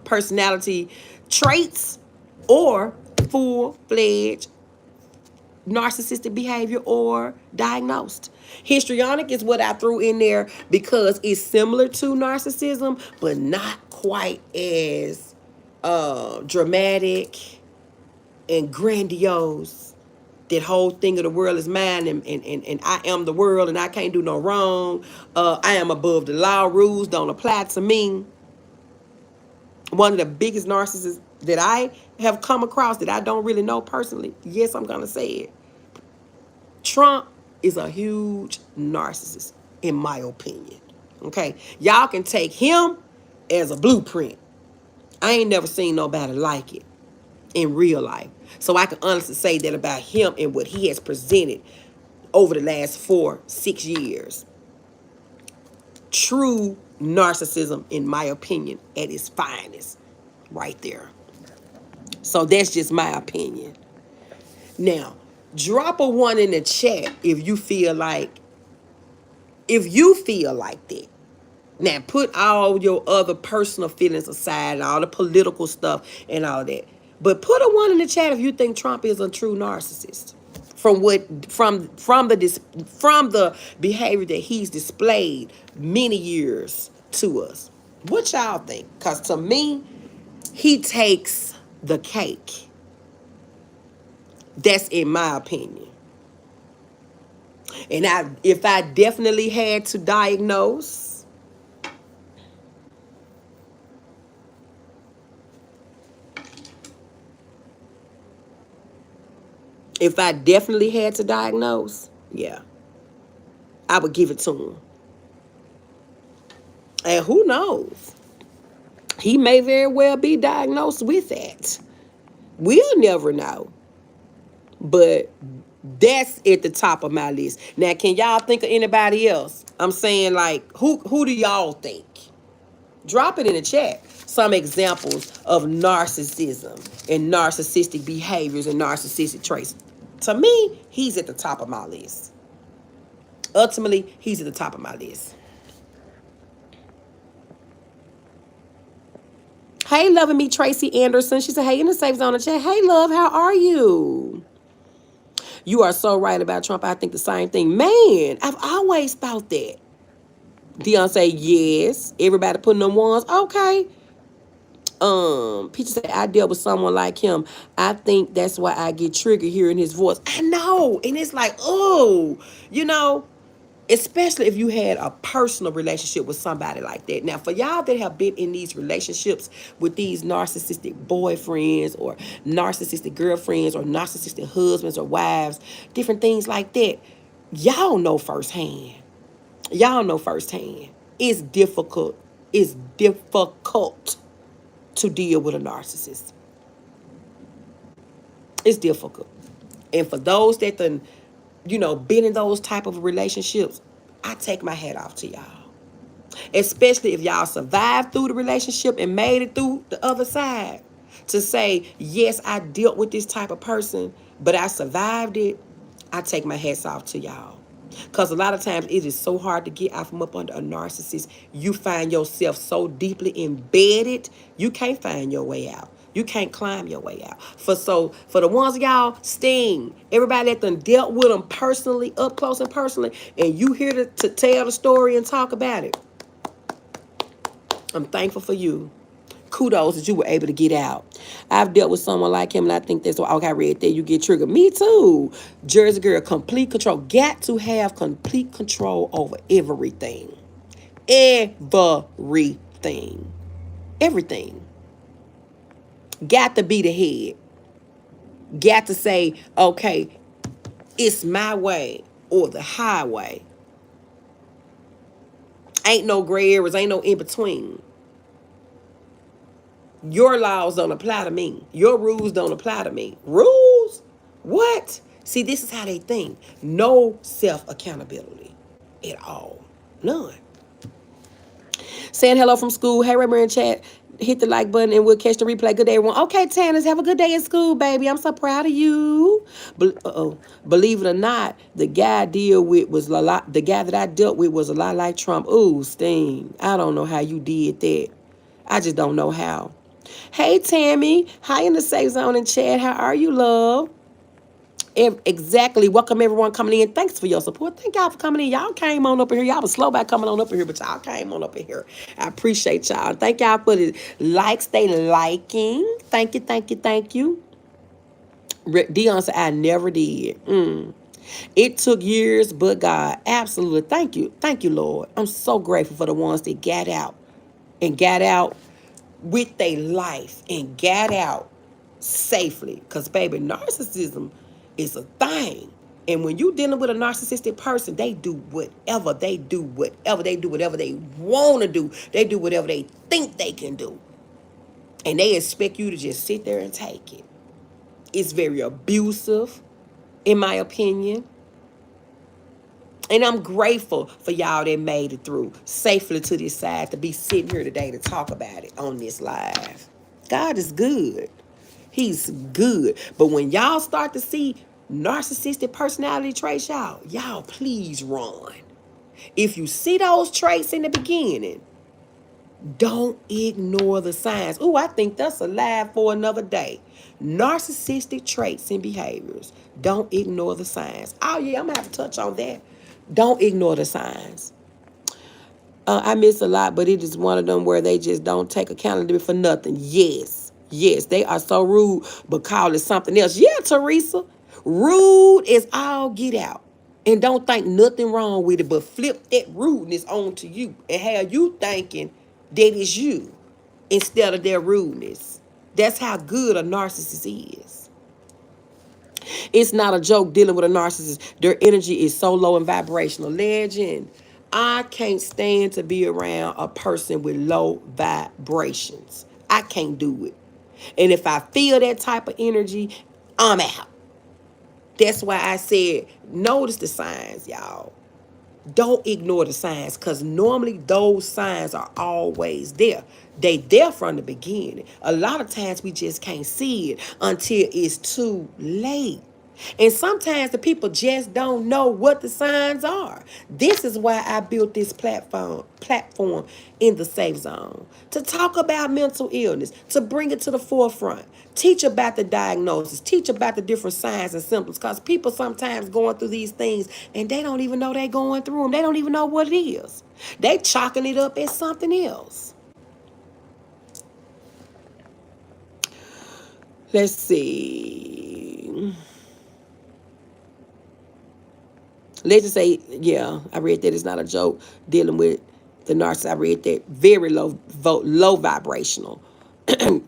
personality traits or full-fledged narcissistic behavior or diagnosed. Histrionic is what I threw in there because it's similar to narcissism, but not quite as dramatic and grandiose. That whole thing of the world is mine and I am the world and I can't do no wrong. I am above the law. Rules don't apply to me. One of the biggest narcissists that I have come across that I don't really know personally, yes, I'm going to say it. Trump is a huge narcissist, in my opinion. Okay? Y'all can take him as a blueprint. I ain't never seen nobody like it in real life. So I can honestly say that about him and what he has presented over the last 4-6 years. True narcissism, in my opinion, at its finest. Right there. So that's just my opinion. Now, drop a 1 in the chat if you feel like that. Now, put all your other personal feelings aside and all the political stuff and all that. But put a 1 in the chat if you think Trump is a true narcissist. from the behavior that he's displayed many years to us. What y'all think? Because to me, he takes the cake. That's in my opinion. And if I definitely had to diagnose, yeah, I would give it to him. And who knows? He may very well be diagnosed with that. We'll never know. But that's at the top of my list. Now, can y'all think of anybody else? I'm saying, like, who do y'all think? Drop it in the chat. Some examples of narcissism and narcissistic behaviors and narcissistic traits. To me, he's at the top of my list. Ultimately, he's at the top of my list. Hey, loving me, Tracy Anderson. She said, hey, in the safe zone in the chat. Hey, love, how are you? You are so right about Trump. I think the same thing. Man, I've always thought that. Dion say, yes. Everybody putting them ones. Okay. Peaches said, I dealt with someone like him. I think that's why I get triggered hearing his voice. I know. And it's like, oh, especially if you had a personal relationship with somebody like that. Now, for y'all that have been in these relationships with these narcissistic boyfriends or narcissistic girlfriends or narcissistic husbands or wives, different things like that, y'all know firsthand. It's difficult. It's difficult to deal with a narcissist. It's difficult. And for those that been in those type of relationships, I take my hat off to y'all. Especially if y'all survived through the relationship and made it through the other side. To say, yes, I dealt with this type of person, but I survived it. I take my hats off to y'all. Because a lot of times it is so hard to get out from up under a narcissist. You find yourself so deeply embedded, you can't find your way out. You can't climb your way out. For the ones of y'all, Sting, everybody that done dealt with them personally, up close and personally, and you here to tell the story and talk about it, I'm thankful for you. Kudos that you were able to get out. I've dealt with someone like him, and I think that's why, okay, I read that, you get triggered. Me too. Jersey girl, complete control. Got to have complete control over everything. Everything. Everything. Got to be the head. Got to say, okay, it's my way or the highway. Ain't no gray areas, ain't no in between. Your laws don't apply to me. Your rules don't apply to me. Rules? What? See, this is how they think. No self-accountability at all. None. Saying hello from school. Hey, remember in chat, hit the like button and we'll catch the replay. Good day, everyone. Okay, Tanners, have a good day in school, baby. I'm so proud of you. Believe it or not, the guy that I dealt with was a lot like Trump. Ooh, Sting. I don't know how you did that. I just don't know how. Hey, Tammy. Hi in the safe zone in chat. How are you, love? Exactly. Welcome, everyone coming in. Thanks for your support. Thank y'all for coming in. Y'all came on up in here. Y'all was slow by coming on up in here, but y'all came on up in here. I appreciate y'all. Thank y'all for the likes. Stay liking. Thank you, thank you, thank you. Dion said, I never did. It took years, but God. Absolutely. Thank you. Thank you, Lord. I'm so grateful for the ones that got out with their life and got out safely. Because, baby, narcissism is a thing. And when you're dealing with a narcissistic person, they do whatever. They do whatever they want to do. They do whatever they think they can do. And they expect you to just sit there and take it. It's very abusive, in my opinion. And I'm grateful for y'all that made it through safely to this side, to be sitting here today to talk about it on this live. God is good. He's good. But when y'all start to see narcissistic personality traits, y'all please run. If you see those traits in the beginning, Don't ignore the signs. Ooh, I think that's a live for another day. Narcissistic traits and behaviors. Don't ignore the signs. Oh, yeah, I'm going to have to touch on that. Don't ignore the signs. I miss a lot, but it is one of them where they just don't take accountability for nothing. Yes, yes, they are so rude, but call it something else. Yeah, Teresa, rude is all get out. And don't think nothing wrong with it, but flip that rudeness onto you and have you thinking that it's you instead of their rudeness. That's how good a narcissist is. It's not a joke dealing with a narcissist. Their energy is so low and vibrational. Legend. I can't stand to be around a person with low vibrations. I can't do it. And if I feel that type of energy, I'm out. That's why I said, notice the signs, y'all. Don't ignore the signs, because normally those signs are always there. They there from the beginning. A lot of times we just can't see it until it's too late. And sometimes the people just don't know what the signs are. This is why I built this platform in the Safe Zone, to talk about mental illness, to bring it to the forefront, teach about the diagnosis, teach about the different signs and symptoms, because people sometimes going through these things and they don't even know they're going through them. They don't even know what it is. They chalking it up as something else. Let's see. Let's just say, yeah, I read that it's not a joke dealing with the narcissist. I read that very low vibrational.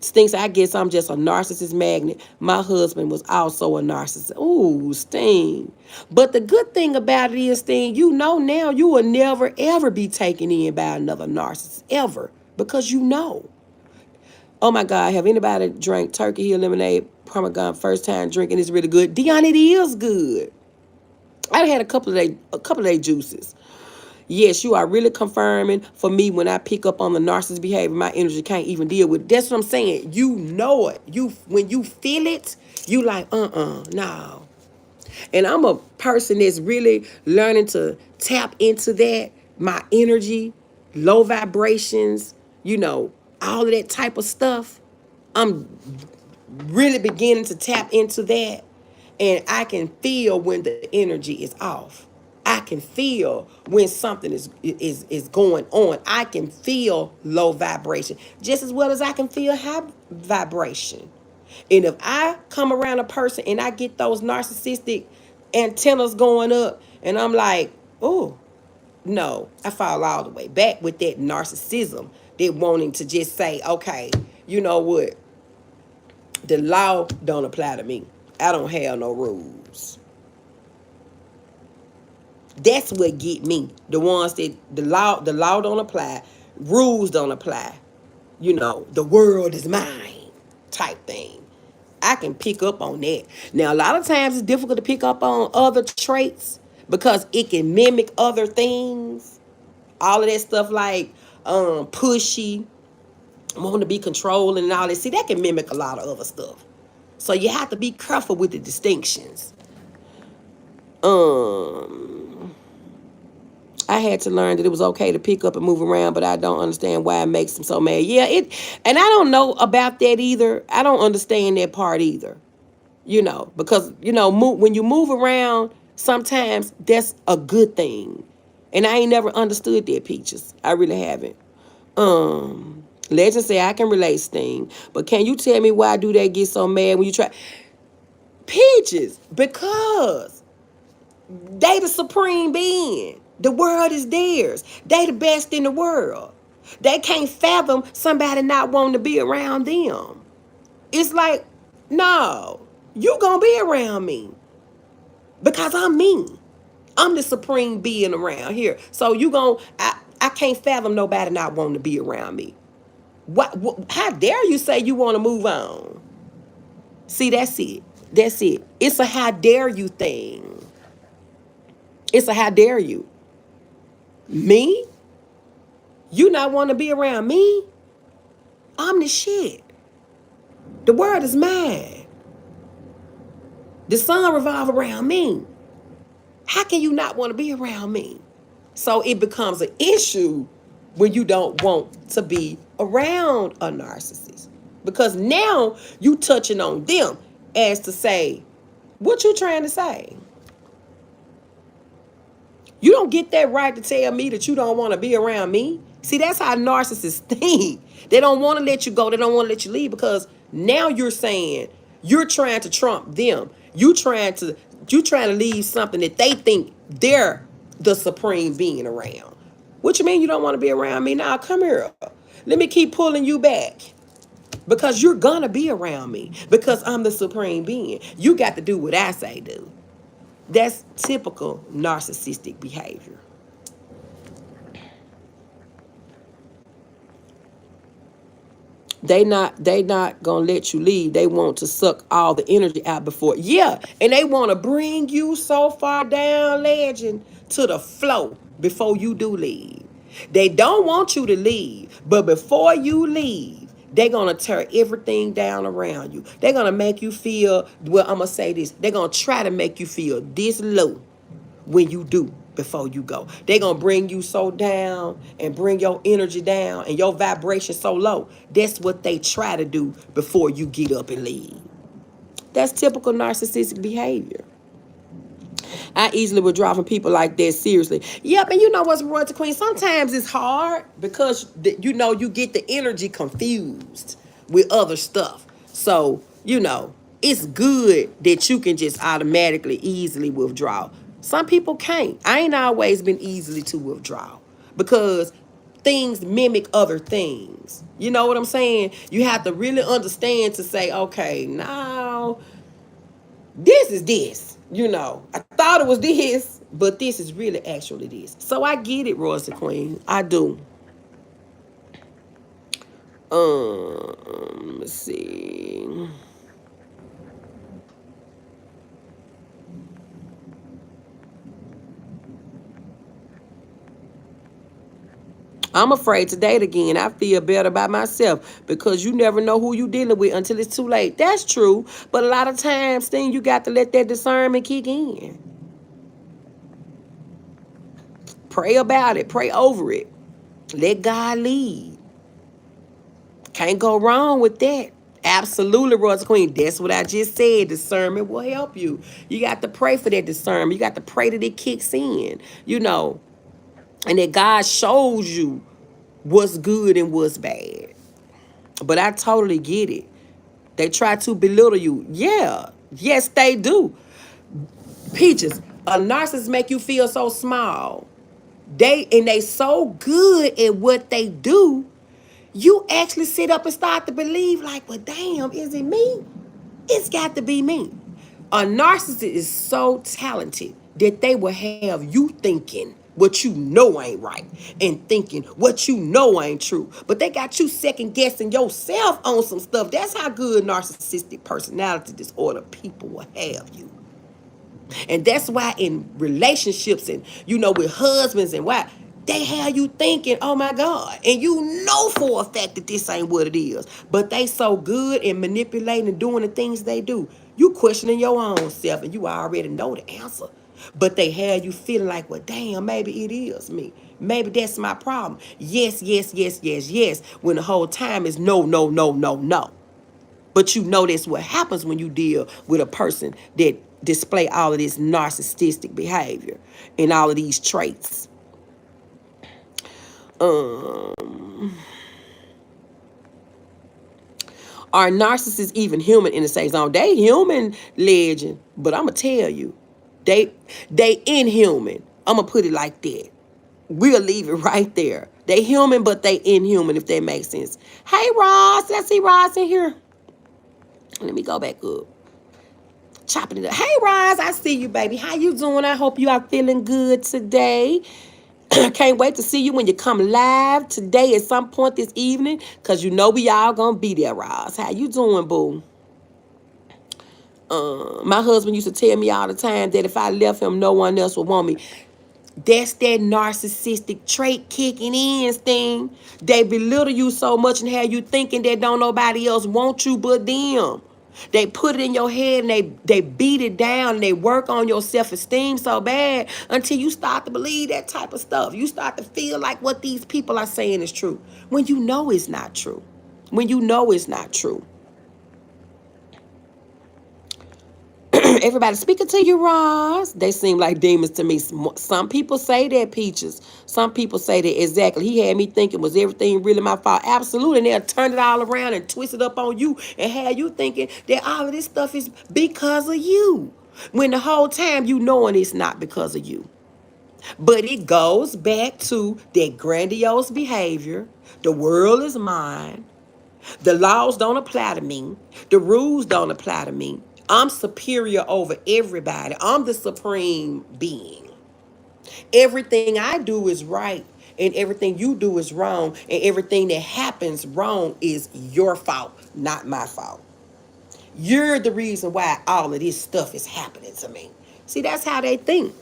Stinks, I guess I'm just a narcissist magnet. My husband was also a narcissist. Ooh, Sting. But the good thing about it is, Sting, you know now you will never, ever be taken in by another narcissist. Ever. Because you know. Oh, my God. Have anybody drank turkey heel lemonade, Parmesan, first time drinking? It's really good. Dion, it is good. I had a couple of day juices. Yes, you are really confirming for me when I pick up on the narcissist behavior, my energy can't even deal with it. That's what I'm saying. You know it. When you feel it, you like, no. And I'm a person that's really learning to tap into that, my energy, low vibrations, all of that type of stuff. I'm really beginning to tap into that. And I can feel when the energy is off. I can feel when something is going on. I can feel low vibration just as well as I can feel high vibration. And if I come around a person and I get those narcissistic antennas going up and I'm like, oh, no, I fall all the way back with that narcissism. They're wanting to just say, okay, you know what? The law don't apply to me. I don't have no rules. That's what get me. The ones that the law don't apply, rules don't apply. The world is mine type thing. I can pick up on that. Now, a lot of times it's difficult to pick up on other traits because it can mimic other things. All of that stuff like pushy, wanting to be controlling and all that. See, that can mimic a lot of other stuff. So you have to be careful with the distinctions. I had to learn that it was okay to pick up and move around, but I don't understand why it makes them so mad. Yeah, and I don't know about that either. I don't understand that part either. Because when you move around, sometimes that's a good thing. And I ain't never understood that, Peaches. I really haven't. Legend say I can relate, Sting. But can you tell me why do they get so mad when you try? Peaches, because they the supreme being. The world is theirs. They the best in the world. They can't fathom somebody not wanting to be around them. It's like, no, you gonna be around me because I'm me. I'm the supreme being around here. So I can't fathom nobody not wanting to be around me. What? How dare you say you want to move on? See, that's it. That's it. It's a how dare you thing. It's a how dare you. Me? You not want to be around me? I'm the shit. The world is mine. The sun revolves around me. How can you not want to be around me? So it becomes an issue when you don't want to be around a narcissist. Because now you touching on them as to say, what you trying to say? You don't get that right to tell me that you don't want to be around me. See, that's how narcissists think. They don't want to let you go. They don't want to let you leave because now you're saying you're trying to trump them. You trying to leave something that they think they're the supreme being around. What you mean you don't want to be around me? Now come here. Let me keep pulling you back. Because you're gonna be around me. Because I'm the supreme being. You got to do what I say do. That's typical narcissistic behavior. They not gonna let you leave. They want to suck all the energy out before. Yeah, and they want to bring you so far down, legend, to the flow before you do leave. They don't want you to leave, but before you leave, they're gonna tear everything down around you. They're gonna make you feel, well, I'm gonna say this, they're gonna try to make you feel this low when you do before you go. They're going to bring you so down and bring your energy down and your vibration so low. That's what they try to do before you get up and leave. That's typical narcissistic behavior. I easily withdraw from people like that, seriously. Yep, and you know what's Royalty Queen? Sometimes it's hard because, you get the energy confused with other stuff. So, it's good that you can just automatically, easily withdraw. Some people can't. I ain't always been easily to withdraw because things mimic other things. You know what I'm saying? You have to really understand to say, okay, now this is this. I thought it was this, but this is really actually this. So I get it, Royalty Queen. I do. Let's see. I'm afraid to date again. I feel better about myself because you never know who you dealing with until it's too late. That's true. But a lot of times, then you got to let that discernment kick in. Pray about it. Pray over it. Let God lead. Can't go wrong with that. Absolutely, Royalty Queen. That's what I just said. Discernment will help you. You got to pray for that discernment. You got to pray that it kicks in, and that God shows you what's good and what's bad. But I totally get it. They try to belittle you. Yeah. Yes, they do. Peaches, a narcissist make you feel so small. They so good at what they do, you actually sit up and start to believe like, well, damn, is it me? It's got to be me. A narcissist is so talented that they will have you thinking what you know ain't right and thinking what you know ain't true. But they got you second guessing yourself on some stuff. That's how good narcissistic personality disorder people will have you. And that's why in relationships and, with husbands and wives, they have you thinking, oh my God. And you know for a fact that this ain't what it is. But they so good in manipulating and doing the things they do. You questioning your own self and you already know the answer. But they have you feeling like, well, damn, maybe it is me. Maybe that's my problem. Yes, yes, yes, yes, yes. When the whole time is no, no, no, no, no. But that's what happens when you deal with a person that display all of this narcissistic behavior and all of these traits. Are narcissists even human in the same zone? They human, legend, but I'm gonna tell you, they inhuman. I'm gonna put it like that. We'll leave it right there. They human, but they inhuman, if that makes sense. Hey, Ross, let's see Ross in here. Let me go back up. Chopping it up. Hey, Roz, I see you, baby. How you doing? I hope you are feeling good today. Can't wait to see you when you come live today at some point this evening, because we all gonna be there, Roz. How you doing, boo? My husband used to tell me all the time that if I left him, no one else would want me. That's that narcissistic trait kicking in, Sting. They belittle you so much and have you thinking that don't nobody else want you but them. They put it in your head and they beat it down and they work on your self-esteem so bad until you start to believe that type of stuff. You start to feel like what these people are saying is true when you know it's not true. When you know it's not true. Everybody speaking to you, Ross. They seem like demons to me. Some people say that, Peaches. Some people say that exactly. He had me thinking, was everything really my fault? Absolutely. And they'll turn it all around and twist it up on you and have you thinking that all of this stuff is because of you. When the whole time you knowing it's not because of you. But it goes back to that grandiose behavior. The world is mine. The laws don't apply to me. The rules don't apply to me. I'm superior over everybody. I'm the supreme being. Everything I do is right, and everything you do is wrong, and everything that happens wrong is your fault, not my fault. You're the reason why all of this stuff is happening to me. See, that's how they think.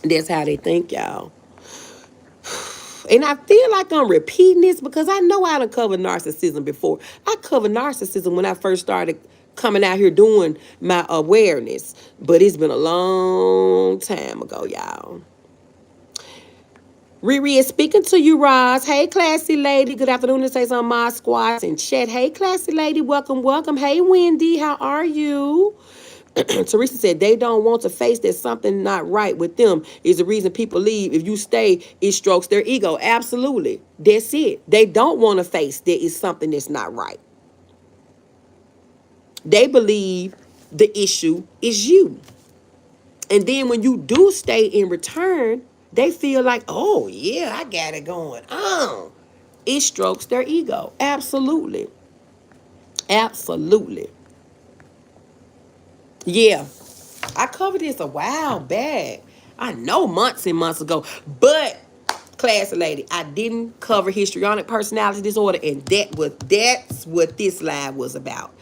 That's how they think, y'all. And I feel like I'm repeating this because I know I done covered narcissism before. I covered narcissism when I first started coming out here doing my awareness. But it's been a long time ago, y'all. Riri is speaking to you, Roz. Hey, classy lady. Good afternoon. This is on my squads and chat. Hey, classy lady. Welcome, welcome. Hey, Wendy. How are you? Teresa said they don't want to face that something not right with them is the reason people leave. If you stay, it strokes their ego. Absolutely. That's it. They don't want to face that is something that's not right. They believe the issue is you. And then when you do stay in return, they feel like, oh, yeah, I got it going on. It strokes their ego. Absolutely. Absolutely. Yeah. I covered this a while back. I know months and months ago. But, classy lady, I didn't cover histrionic personality disorder, and that's what this live was about.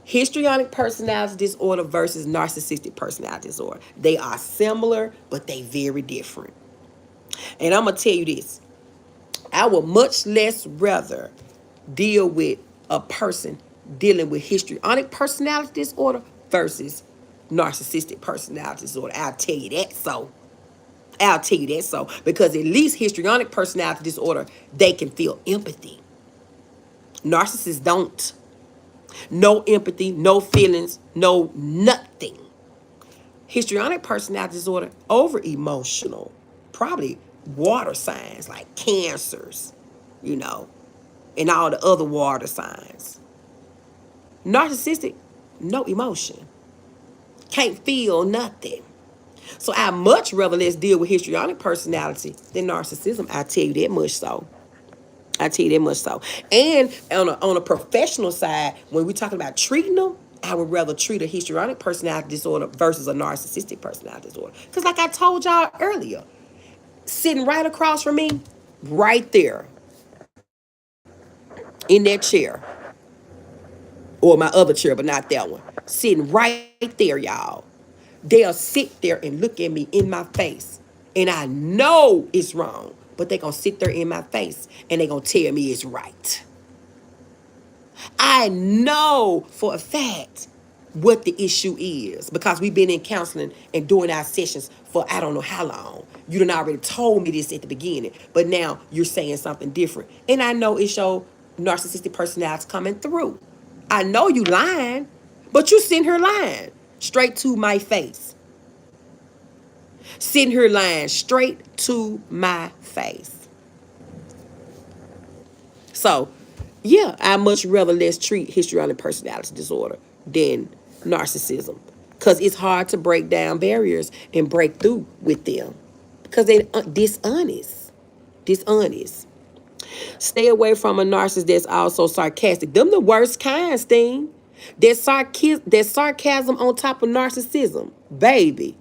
Histrionic personality disorder versus narcissistic personality disorder. They are similar, but they very different. And I'm going to tell you this. I would much less rather deal with a person dealing with histrionic personality disorder versus narcissistic personality disorder. I'll tell you that so. I'll tell you that so. Because at least histrionic personality disorder, they can feel empathy. Narcissists don't. No empathy, no feelings, no nothing. Histrionic personality disorder, over emotional. Probably water signs like cancers, and all the other water signs. Narcissistic, no emotion. Can't feel nothing. So I much rather let's deal with histrionic personality than narcissism. I tell you that much so. I tell you that much so. And on a professional side, when we're talking about treating them, I would rather treat a histrionic personality disorder versus a narcissistic personality disorder. Because like I told y'all earlier, sitting right across from me, right there, in that chair, or my other chair, but not that one, sitting right there, y'all. They'll sit there and look at me in my face. And I know it's wrong, but they're going to sit there in my face and they're going to tell me it's right. I know for a fact what the issue is because we've been in counseling and doing our sessions for I don't know how long. You done already told me this at the beginning, but now you're saying something different. And I know it's your narcissistic personality coming through. I know you lying, but you sitting here lying straight to my face. Sitting here lying straight to my face. So, yeah, I much rather let's treat histrionic personality disorder than narcissism. Because it's hard to break down barriers and break through with them. Because they're dishonest. Dishonest. Stay away from a narcissist that's also sarcastic. Them the worst kind, Steen. That sarcasm on top of narcissism. Baby,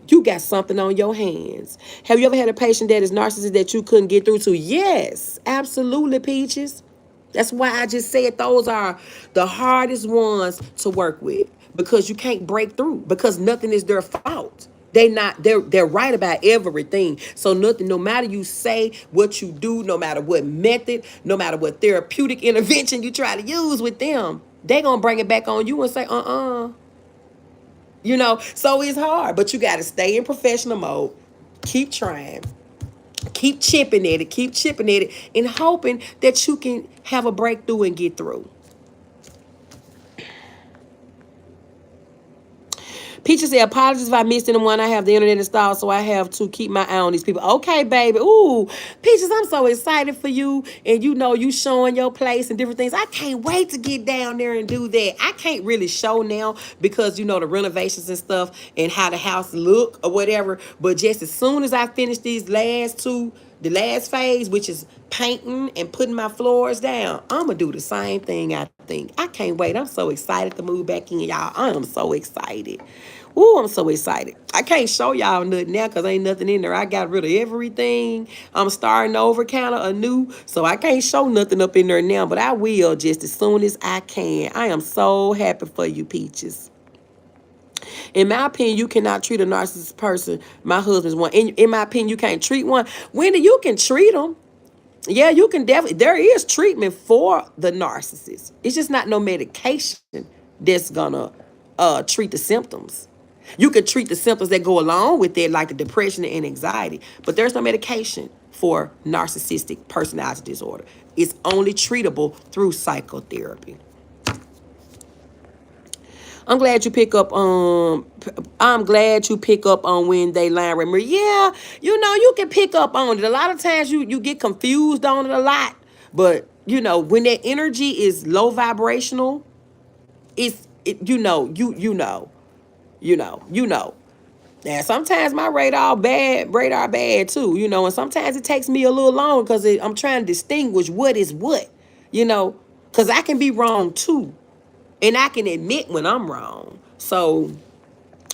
you got something on your hands. Have you ever had a patient that is narcissist that you couldn't get through to? Yes, absolutely, Peaches. That's why I just said those are the hardest ones to work with because you can't break through because nothing is their fault. They're right about everything. So nothing, no matter you say what you do, no matter what method, no matter what therapeutic intervention you try to use with them, they gonna bring it back on you and say, you know. So it's hard, but you got to stay in professional mode, keep trying, keep chipping at it, keep chipping at it, and hoping that you can have a breakthrough and get through. Peaches said, apologies if I missed anyone. I have the internet installed, so I have to keep my eye on these people. Okay, baby. Ooh, Peaches, I'm so excited for you. And you know, you showing your place and different things. I can't wait to get down there and do that. I can't really show now because, you know, the renovations and stuff and how the house look or whatever. But just as soon as I finish these last two, the last phase, which is painting and putting my floors down, I'm going to do the same thing, I think. I can't wait. I'm so excited to move back in, y'all. I am so excited. Ooh, I'm so excited. I can't show y'all nothing now because ain't nothing in there. I got rid of everything. I'm starting over kind of anew. So I can't show nothing up in there now, but I will just as soon as I can. I am so happy for you, Peaches. In my opinion, you cannot treat a narcissist person. My husband's one. In my opinion, you can't treat one. Wendy, you can treat them. Yeah, you can definitely. There is treatment for the narcissist. It's just not no medication that's gonna treat the symptoms. You can treat the symptoms that go along with it, like the depression and anxiety, but there's no medication for narcissistic personality disorder. It's only treatable through psychotherapy. I'm glad you pick up I'm glad you pick up on when they line. Remember, yeah, you know, you can pick up on it. A lot of times you get confused on it a lot. But, you know, when that energy is low vibrational, you know, you know. Now, sometimes my radar bad too, you know, and sometimes it takes me a little long because I'm trying to distinguish what is what, you know, because I can be wrong too. And I can admit when I'm wrong. So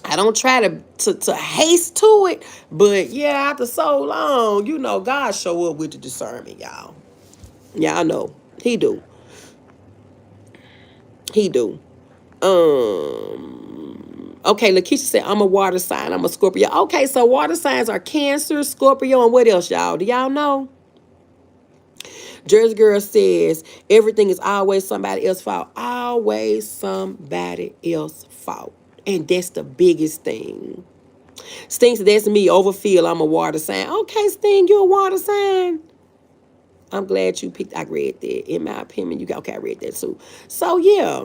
I don't try to haste to it. But yeah, after so long, you know, God show up with the discernment, y'all. Y'all know. He do. He do. Okay, Lakeisha said, I'm a water sign. I'm a Scorpio. Okay, so water signs are Cancer, Scorpio, and what else, y'all? Do y'all know? Jersey Girl says, everything is always somebody else's fault. Always somebody else's fault. And that's the biggest thing. Sting said, that's me, overfeel. I'm a water sign. Okay, Sting, you a water sign? I'm glad you picked, I read that. In my opinion, you got, okay, I read that too. So, yeah.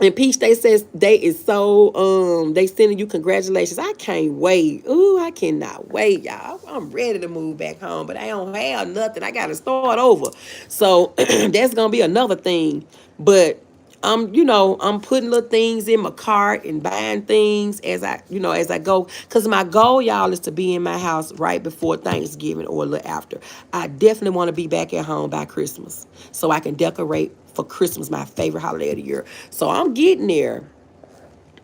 And Peach, they says they is so they sending you congratulations. I can't wait. Ooh, I cannot wait, y'all. I'm ready to move back home, but I don't have nothing. I gotta start over. So that's gonna be another thing. But you know, I'm putting little things in my cart and buying things as I go. Cause my goal, y'all, is to be in my house right before Thanksgiving or a little after. I definitely want to be back at home by Christmas so I can decorate for Christmas, my favorite holiday of the year. So I'm getting there.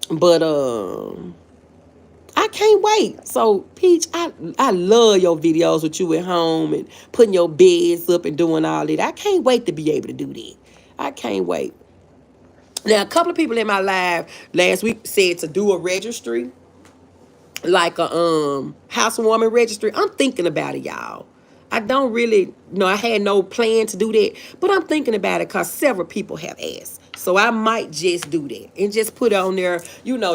But I can't wait. So Peach, I love your videos with you at home and putting your beds up and doing all that. I can't wait to be able to do that. I can't wait. Now, a couple of people in my live last week said to do a registry, like a housewarming registry. I'm thinking about it, y'all. I don't really, I had no plan to do that, but I'm thinking about it because several people have asked. So I might just do that and just put on there,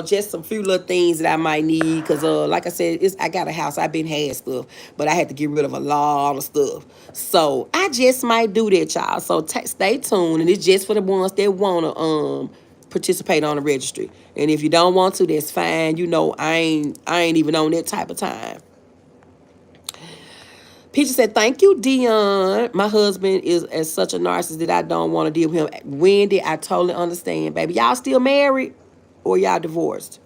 just some few little things that I might need. Because, like I said, I got a house. I've been had stuff, but I had to get rid of a lot of stuff. So I just might do that, y'all. So stay tuned. And it's just for the ones that want to participate on the registry. And if you don't want to, that's fine. I ain't even on that type of time. Peaches said, thank you, Dion. My husband is as such a narcissist that I don't want to deal with him. Wendy, I totally understand, baby. Y'all still married or y'all divorced?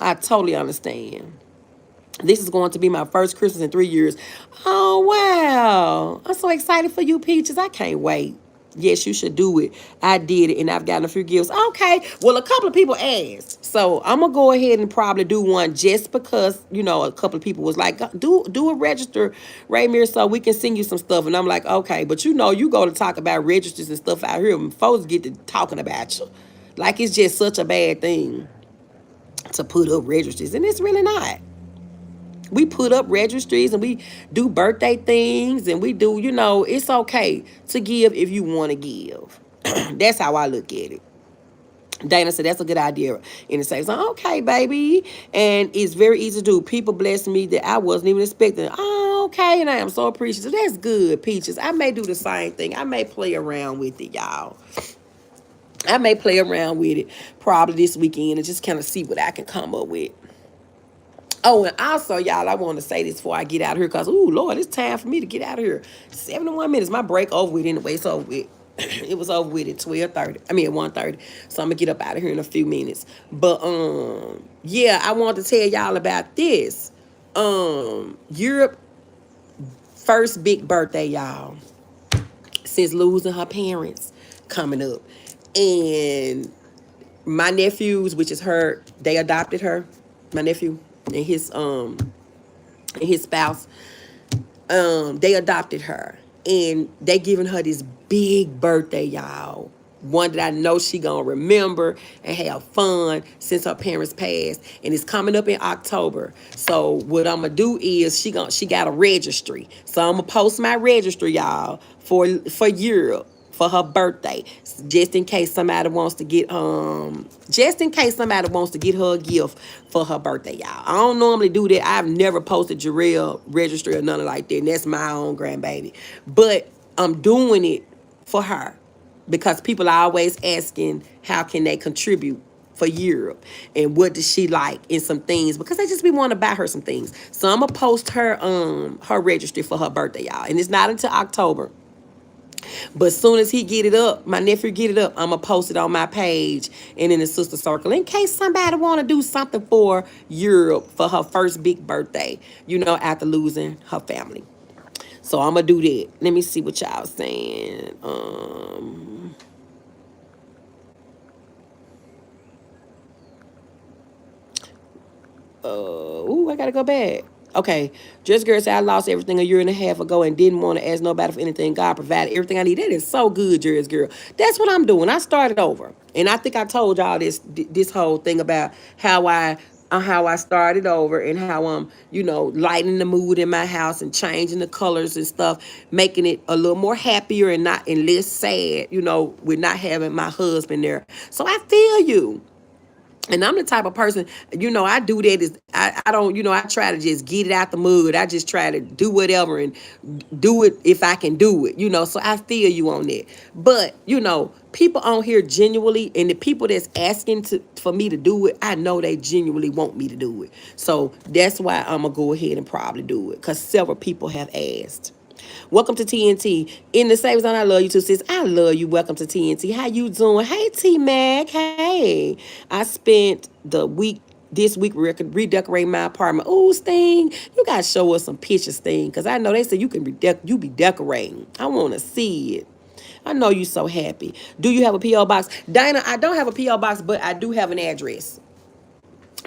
I totally understand. This is going to be my first Christmas in 3 years. Oh, wow. I'm so excited for you, Peaches. I can't wait. Yes, you should do it. I did it, and I've gotten a few gifts. Okay, well, a couple of people asked. So I'm going to go ahead and probably do one just because, a couple of people was like, do a register, Raymir, so we can send you some stuff. And I'm like, okay, but you go to talk about registers and stuff out here, and folks get to talking about you. Like it's just such a bad thing to put up registers, and it's really not. We put up registries and we do birthday things and we do, it's okay to give if you want to give. That's how I look at it. Dana said, that's a good idea. And it says, okay, baby. And it's very easy to do. People bless me that I wasn't even expecting. Oh, okay. And I am so appreciative. That's good, Peaches. I may do the same thing. I may play around with it, y'all. I may play around with it probably this weekend and just kind of see what I can come up with. Oh, and also, y'all, I want to say this before I get out of here because, ooh, Lord, it's time for me to get out of here. 71 minutes. My break over with anyway. It's over with. It was over with at 12:30. I mean, at 1:30. So I'm going to get up out of here in a few minutes. But, yeah, I want to tell y'all about this. Europe first big birthday, y'all, since losing her parents coming up. And my nephews, which is her, they adopted her. My nephew and his spouse, they adopted her, and they giving her this big birthday, y'all. One that I know she gonna remember and have fun since her parents passed, and it's coming up in October. So what I'm gonna do is she got a registry, so I'm gonna post my registry, y'all, for Europe for her birthday, just in case somebody wants to get her a gift for her birthday, y'all. I don't normally do that. I've never posted Jarrell registry or nothing like that, and that's my own grandbaby. But I'm doing it for her because people are always asking how can they contribute for Europe and what does she like in some things, because they just be wanting to buy her some things. So I'm gonna post her her registry for her birthday, y'all, and it's not until October. But as soon as he get it up, my nephew get it up, I'm going to post it on my page and in the sister circle in case somebody want to do something for Europe for her first big birthday, after losing her family. So I'm going to do that. Let me see what y'all saying. I got to go back. Okay, Just Girl said, I lost everything a year and a half ago and didn't want to ask nobody for anything. God provided everything I need. That is so good, Just Girl. That's what I'm doing. I started over. And I think I told y'all this whole thing about how I started over and how I'm, lightening the mood in my house and changing the colors and stuff, making it a little more happier and less sad, with not having my husband there. So I feel you. And I'm the type of person, I do that is, I don't, I try to just get it out the mud. I just try to do whatever and do it if I can do it, so I feel you on that. But, people on here genuinely, and the people that's asking for me to do it, I know they genuinely want me to do it. So that's why I'm going to go ahead and probably do it, because several people have asked. Welcome to TNT. In the same zone, I love you too, sis. I love you. Welcome to TNT. How you doing? Hey, T-Mac. Hey. I spent this week redecorating my apartment. Ooh, Sting, you got to show us some pictures, Sting, because I know they said you be decorating. I want to see it. I know you so happy. Do you have a P.O. box? Dinah, I don't have a P.O. box, but I do have an address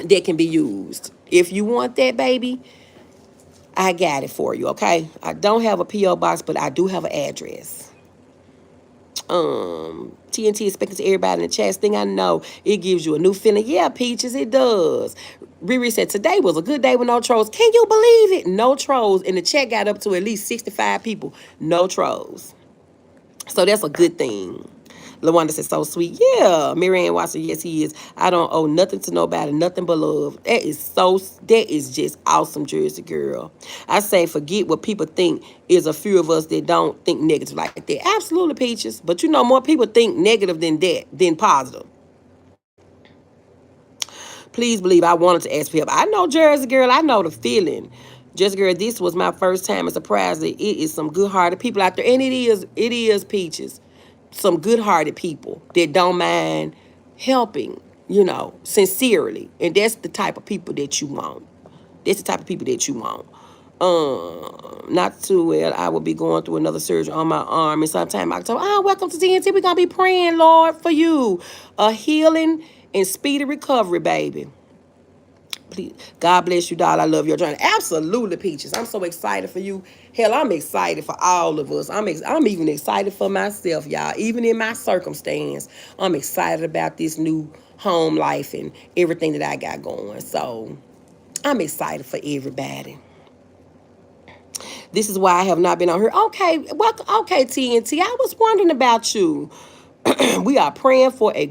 that can be used. If you want that, baby, I got it for you, okay? I don't have a P.O. box, but I do have an address. TNT is speaking to everybody in the chat. Thing I know, it gives you a new feeling. Yeah, Peaches, it does. Riri said, today was a good day with no trolls. Can you believe it? No trolls. And the chat got up to at least 65 people. No trolls. So that's a good thing. LaWanda said, so sweet. Yeah. Marianne Watson, yes, he is. I don't owe nothing to nobody, nothing but love. That is just awesome, Jersey Girl. I say forget what people think. Is a few of us that don't think negative like that. Absolutely, Peaches. But more people think negative than positive. Please believe I wanted to ask for help. I know, Jersey Girl. I know the feeling. Jersey Girl, this was my first time. It's surprising. It is some good-hearted people out there. And it is, Peaches, some good-hearted people that don't mind helping, sincerely. And that's the type of people that you want. That's the type of people that you want. Not too well. I will be going through another surgery on my arm in sometime October. Welcome to TNT. We're going to be praying, Lord, for you. A healing and speedy recovery, baby. Please, God bless you, doll. I love your journey. Absolutely, Peaches. I'm so excited for you. Hell, I'm excited for all of us. I'm even excited for myself, y'all. Even in my circumstance, I'm excited about this new home life and everything that I got going. So I'm excited for everybody. This is why I have not been on here. Okay, welcome. Okay, TNT. I was wondering about you. We are praying for a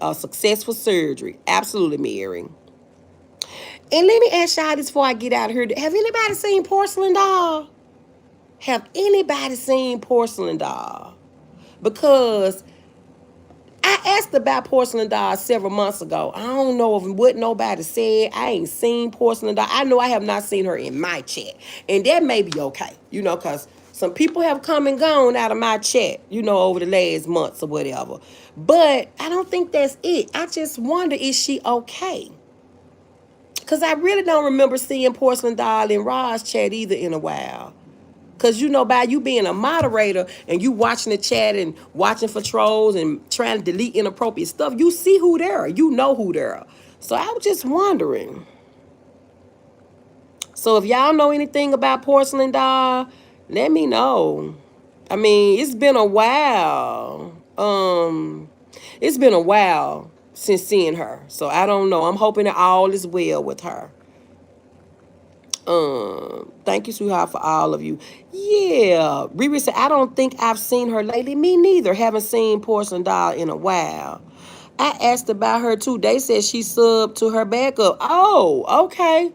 a successful surgery. Absolutely, Mary. And let me ask y'all this before I get out of here. Have anybody seen Porcelain Doll? Have anybody seen Porcelain Doll? Because I asked about Porcelain Doll several months ago. I don't know what nobody said. I ain't seen Porcelain Doll. I know I have not seen her in my chat. And that may be okay, because some people have come and gone out of my chat, over the last months or whatever. But I don't think that's it. I just wonder, is she okay? Because I really don't remember seeing Porcelain Doll in Ra's chat either in a while. Because, by you being a moderator and you watching the chat and watching for trolls and trying to delete inappropriate stuff, you see who they are. You know who they are. So I was just wondering. So if y'all know anything about Porcelain Doll, let me know. I mean, it's been a while. It's been a while since seeing her. So I don't know. I'm hoping that all is well with her. Thank you, sweetheart, for all of you. Yeah, Riri said, I don't think I've seen her lately. Me neither. Haven't seen Porcelain Doll in a while. I asked about her too. They said she subbed to her backup. Oh, okay.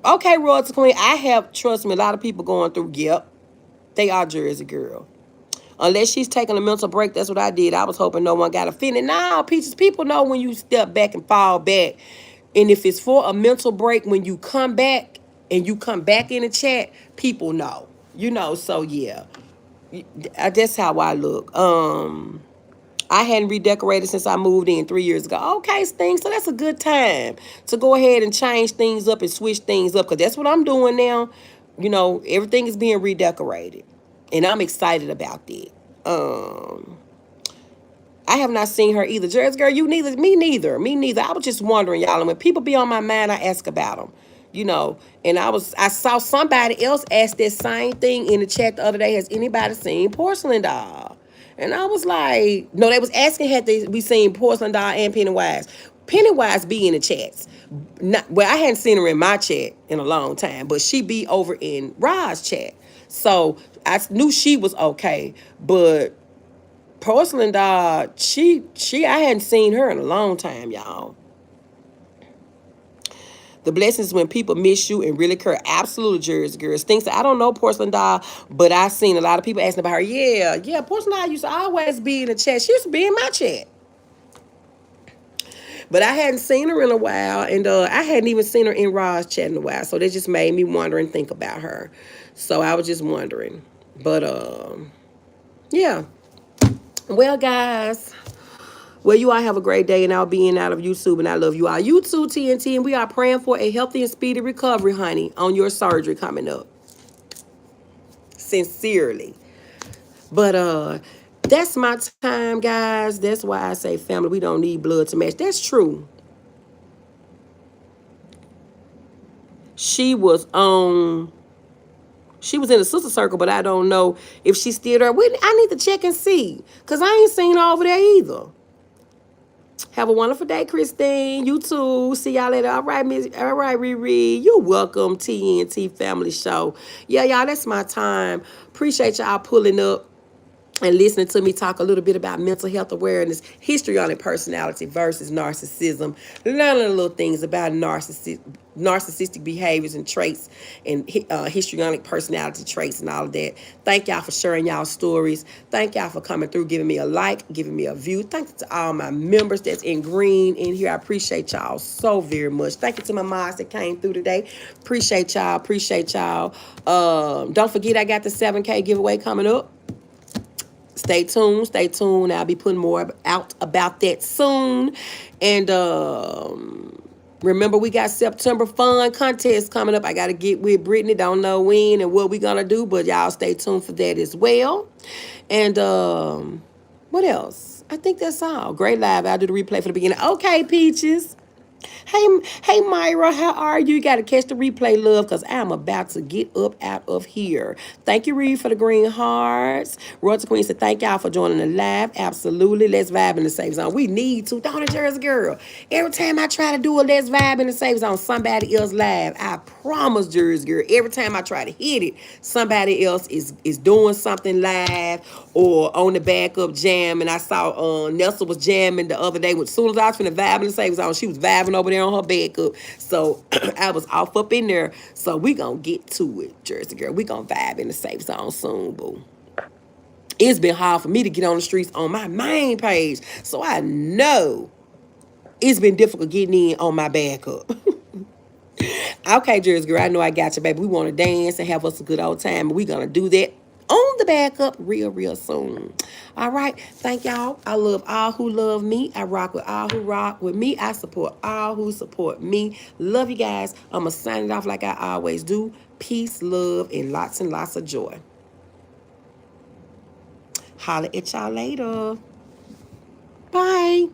Okay, Royalty Queen. I have, trust me, a lot of people going through. Yep, they are Jersey girl. Unless she's taking a mental break, that's what I did. I was hoping no one got offended. Now, Peaches, people know when you step back and fall back. And if it's for a mental break, when you come back and you come back in the chat, people know. So yeah. That's how I look. I hadn't redecorated since I moved in 3 years ago. Okay, Sting, so that's a good time to go ahead and change things up and switch things up, because that's what I'm doing now. Everything is being redecorated. And I'm excited about that. I have not seen her either. Jersey girl, you neither. Me neither. Me neither. I was just wondering, y'all. And when people be on my mind, I ask about them. And I saw somebody else ask that same thing in the chat the other day. Has anybody seen Porcelain Doll? And I was like, no, they was asking had we seen Porcelain Doll and Pennywise. Pennywise be in the chats. I hadn't seen her in my chat in a long time, but she be over in Ra's chat. So I knew she was okay, but Porcelain Doll, I hadn't seen her in a long time, y'all. The blessings when people miss you and really care. Absolute Jersey girls. Things that I don't know Porcelain Doll, but I've seen a lot of people asking about her. Yeah, Porcelain Doll used to always be in the chat. She used to be in my chat. But I hadn't seen her in a while, and I hadn't even seen her in Ra's chat in a while. So that just made me wonder and think about her. So I was just wondering. But, yeah. Well, guys, you all have a great day, and I'll be in and out of YouTube, and I love you all. You too, TNT, and we are praying for a healthy and speedy recovery, honey, on your surgery coming up. Sincerely. But, that's my time, guys. That's why I say, family, we don't need blood to match. That's true. She was in the sister circle, but I don't know if she's still there. I need to check and see, because I ain't seen her over there either. Have a wonderful day, Christine. You too. See y'all later. All right, Riri. You're welcome, TNT Family Show. Yeah, y'all, that's my time. Appreciate y'all pulling up and listening to me talk a little bit about mental health awareness, histrionic personality versus narcissism, learning little things about narcissistic behaviors and traits, and histrionic personality traits and all of that. Thank y'all for sharing y'all stories. Thank y'all for coming through, giving me a like, giving me a view. Thank you to all my members that's in green in here. I appreciate y'all so very much. Thank you to my mods that came through today. Appreciate y'all. Don't forget, I got the 7K giveaway coming up. Stay tuned. I'll be putting more out about that soon. And remember, we got September fun contest coming up. I got to get with Brittany. Don't know when and what we're going to do, but y'all stay tuned for that as well. And what else? I think that's all. Great live. I'll do the replay for the beginning. Okay, Peaches. Hey, Myra, how are you? You got to catch the replay, love, because I'm about to get up out of here. Thank you, Reed, for the green hearts. Royalty Queen said, thank y'all for joining the live. Absolutely. Let's vibe in the safe zone. We need to, don't it, Jersey girl? Every time I try to do a let's vibe in the safe zone, somebody else live. I promise, Jersey girl, every time I try to hit it, somebody else is doing something live or on the backup jam. And I saw Nelson was jamming the other day. As soon as I was finna vibe in the safe zone, she was vibing over there on her backup. So I was off up in there. So we gonna get to it, Jersey girl. We gonna vibe in the safe zone soon, boo. It's been hard for me to get on the streets on my main page. So I know it's been difficult getting in on my backup. Okay, Jersey girl, I know I got you, baby. We want to dance and have us a good old time. We're going to do that on the backup real soon. All right. Thank y'all. I love all who love me. I rock with all who rock with me. I support all who support me. Love you guys. I'm going to sign it off like I always do. Peace, love, and lots of joy. Holla at y'all later. Bye.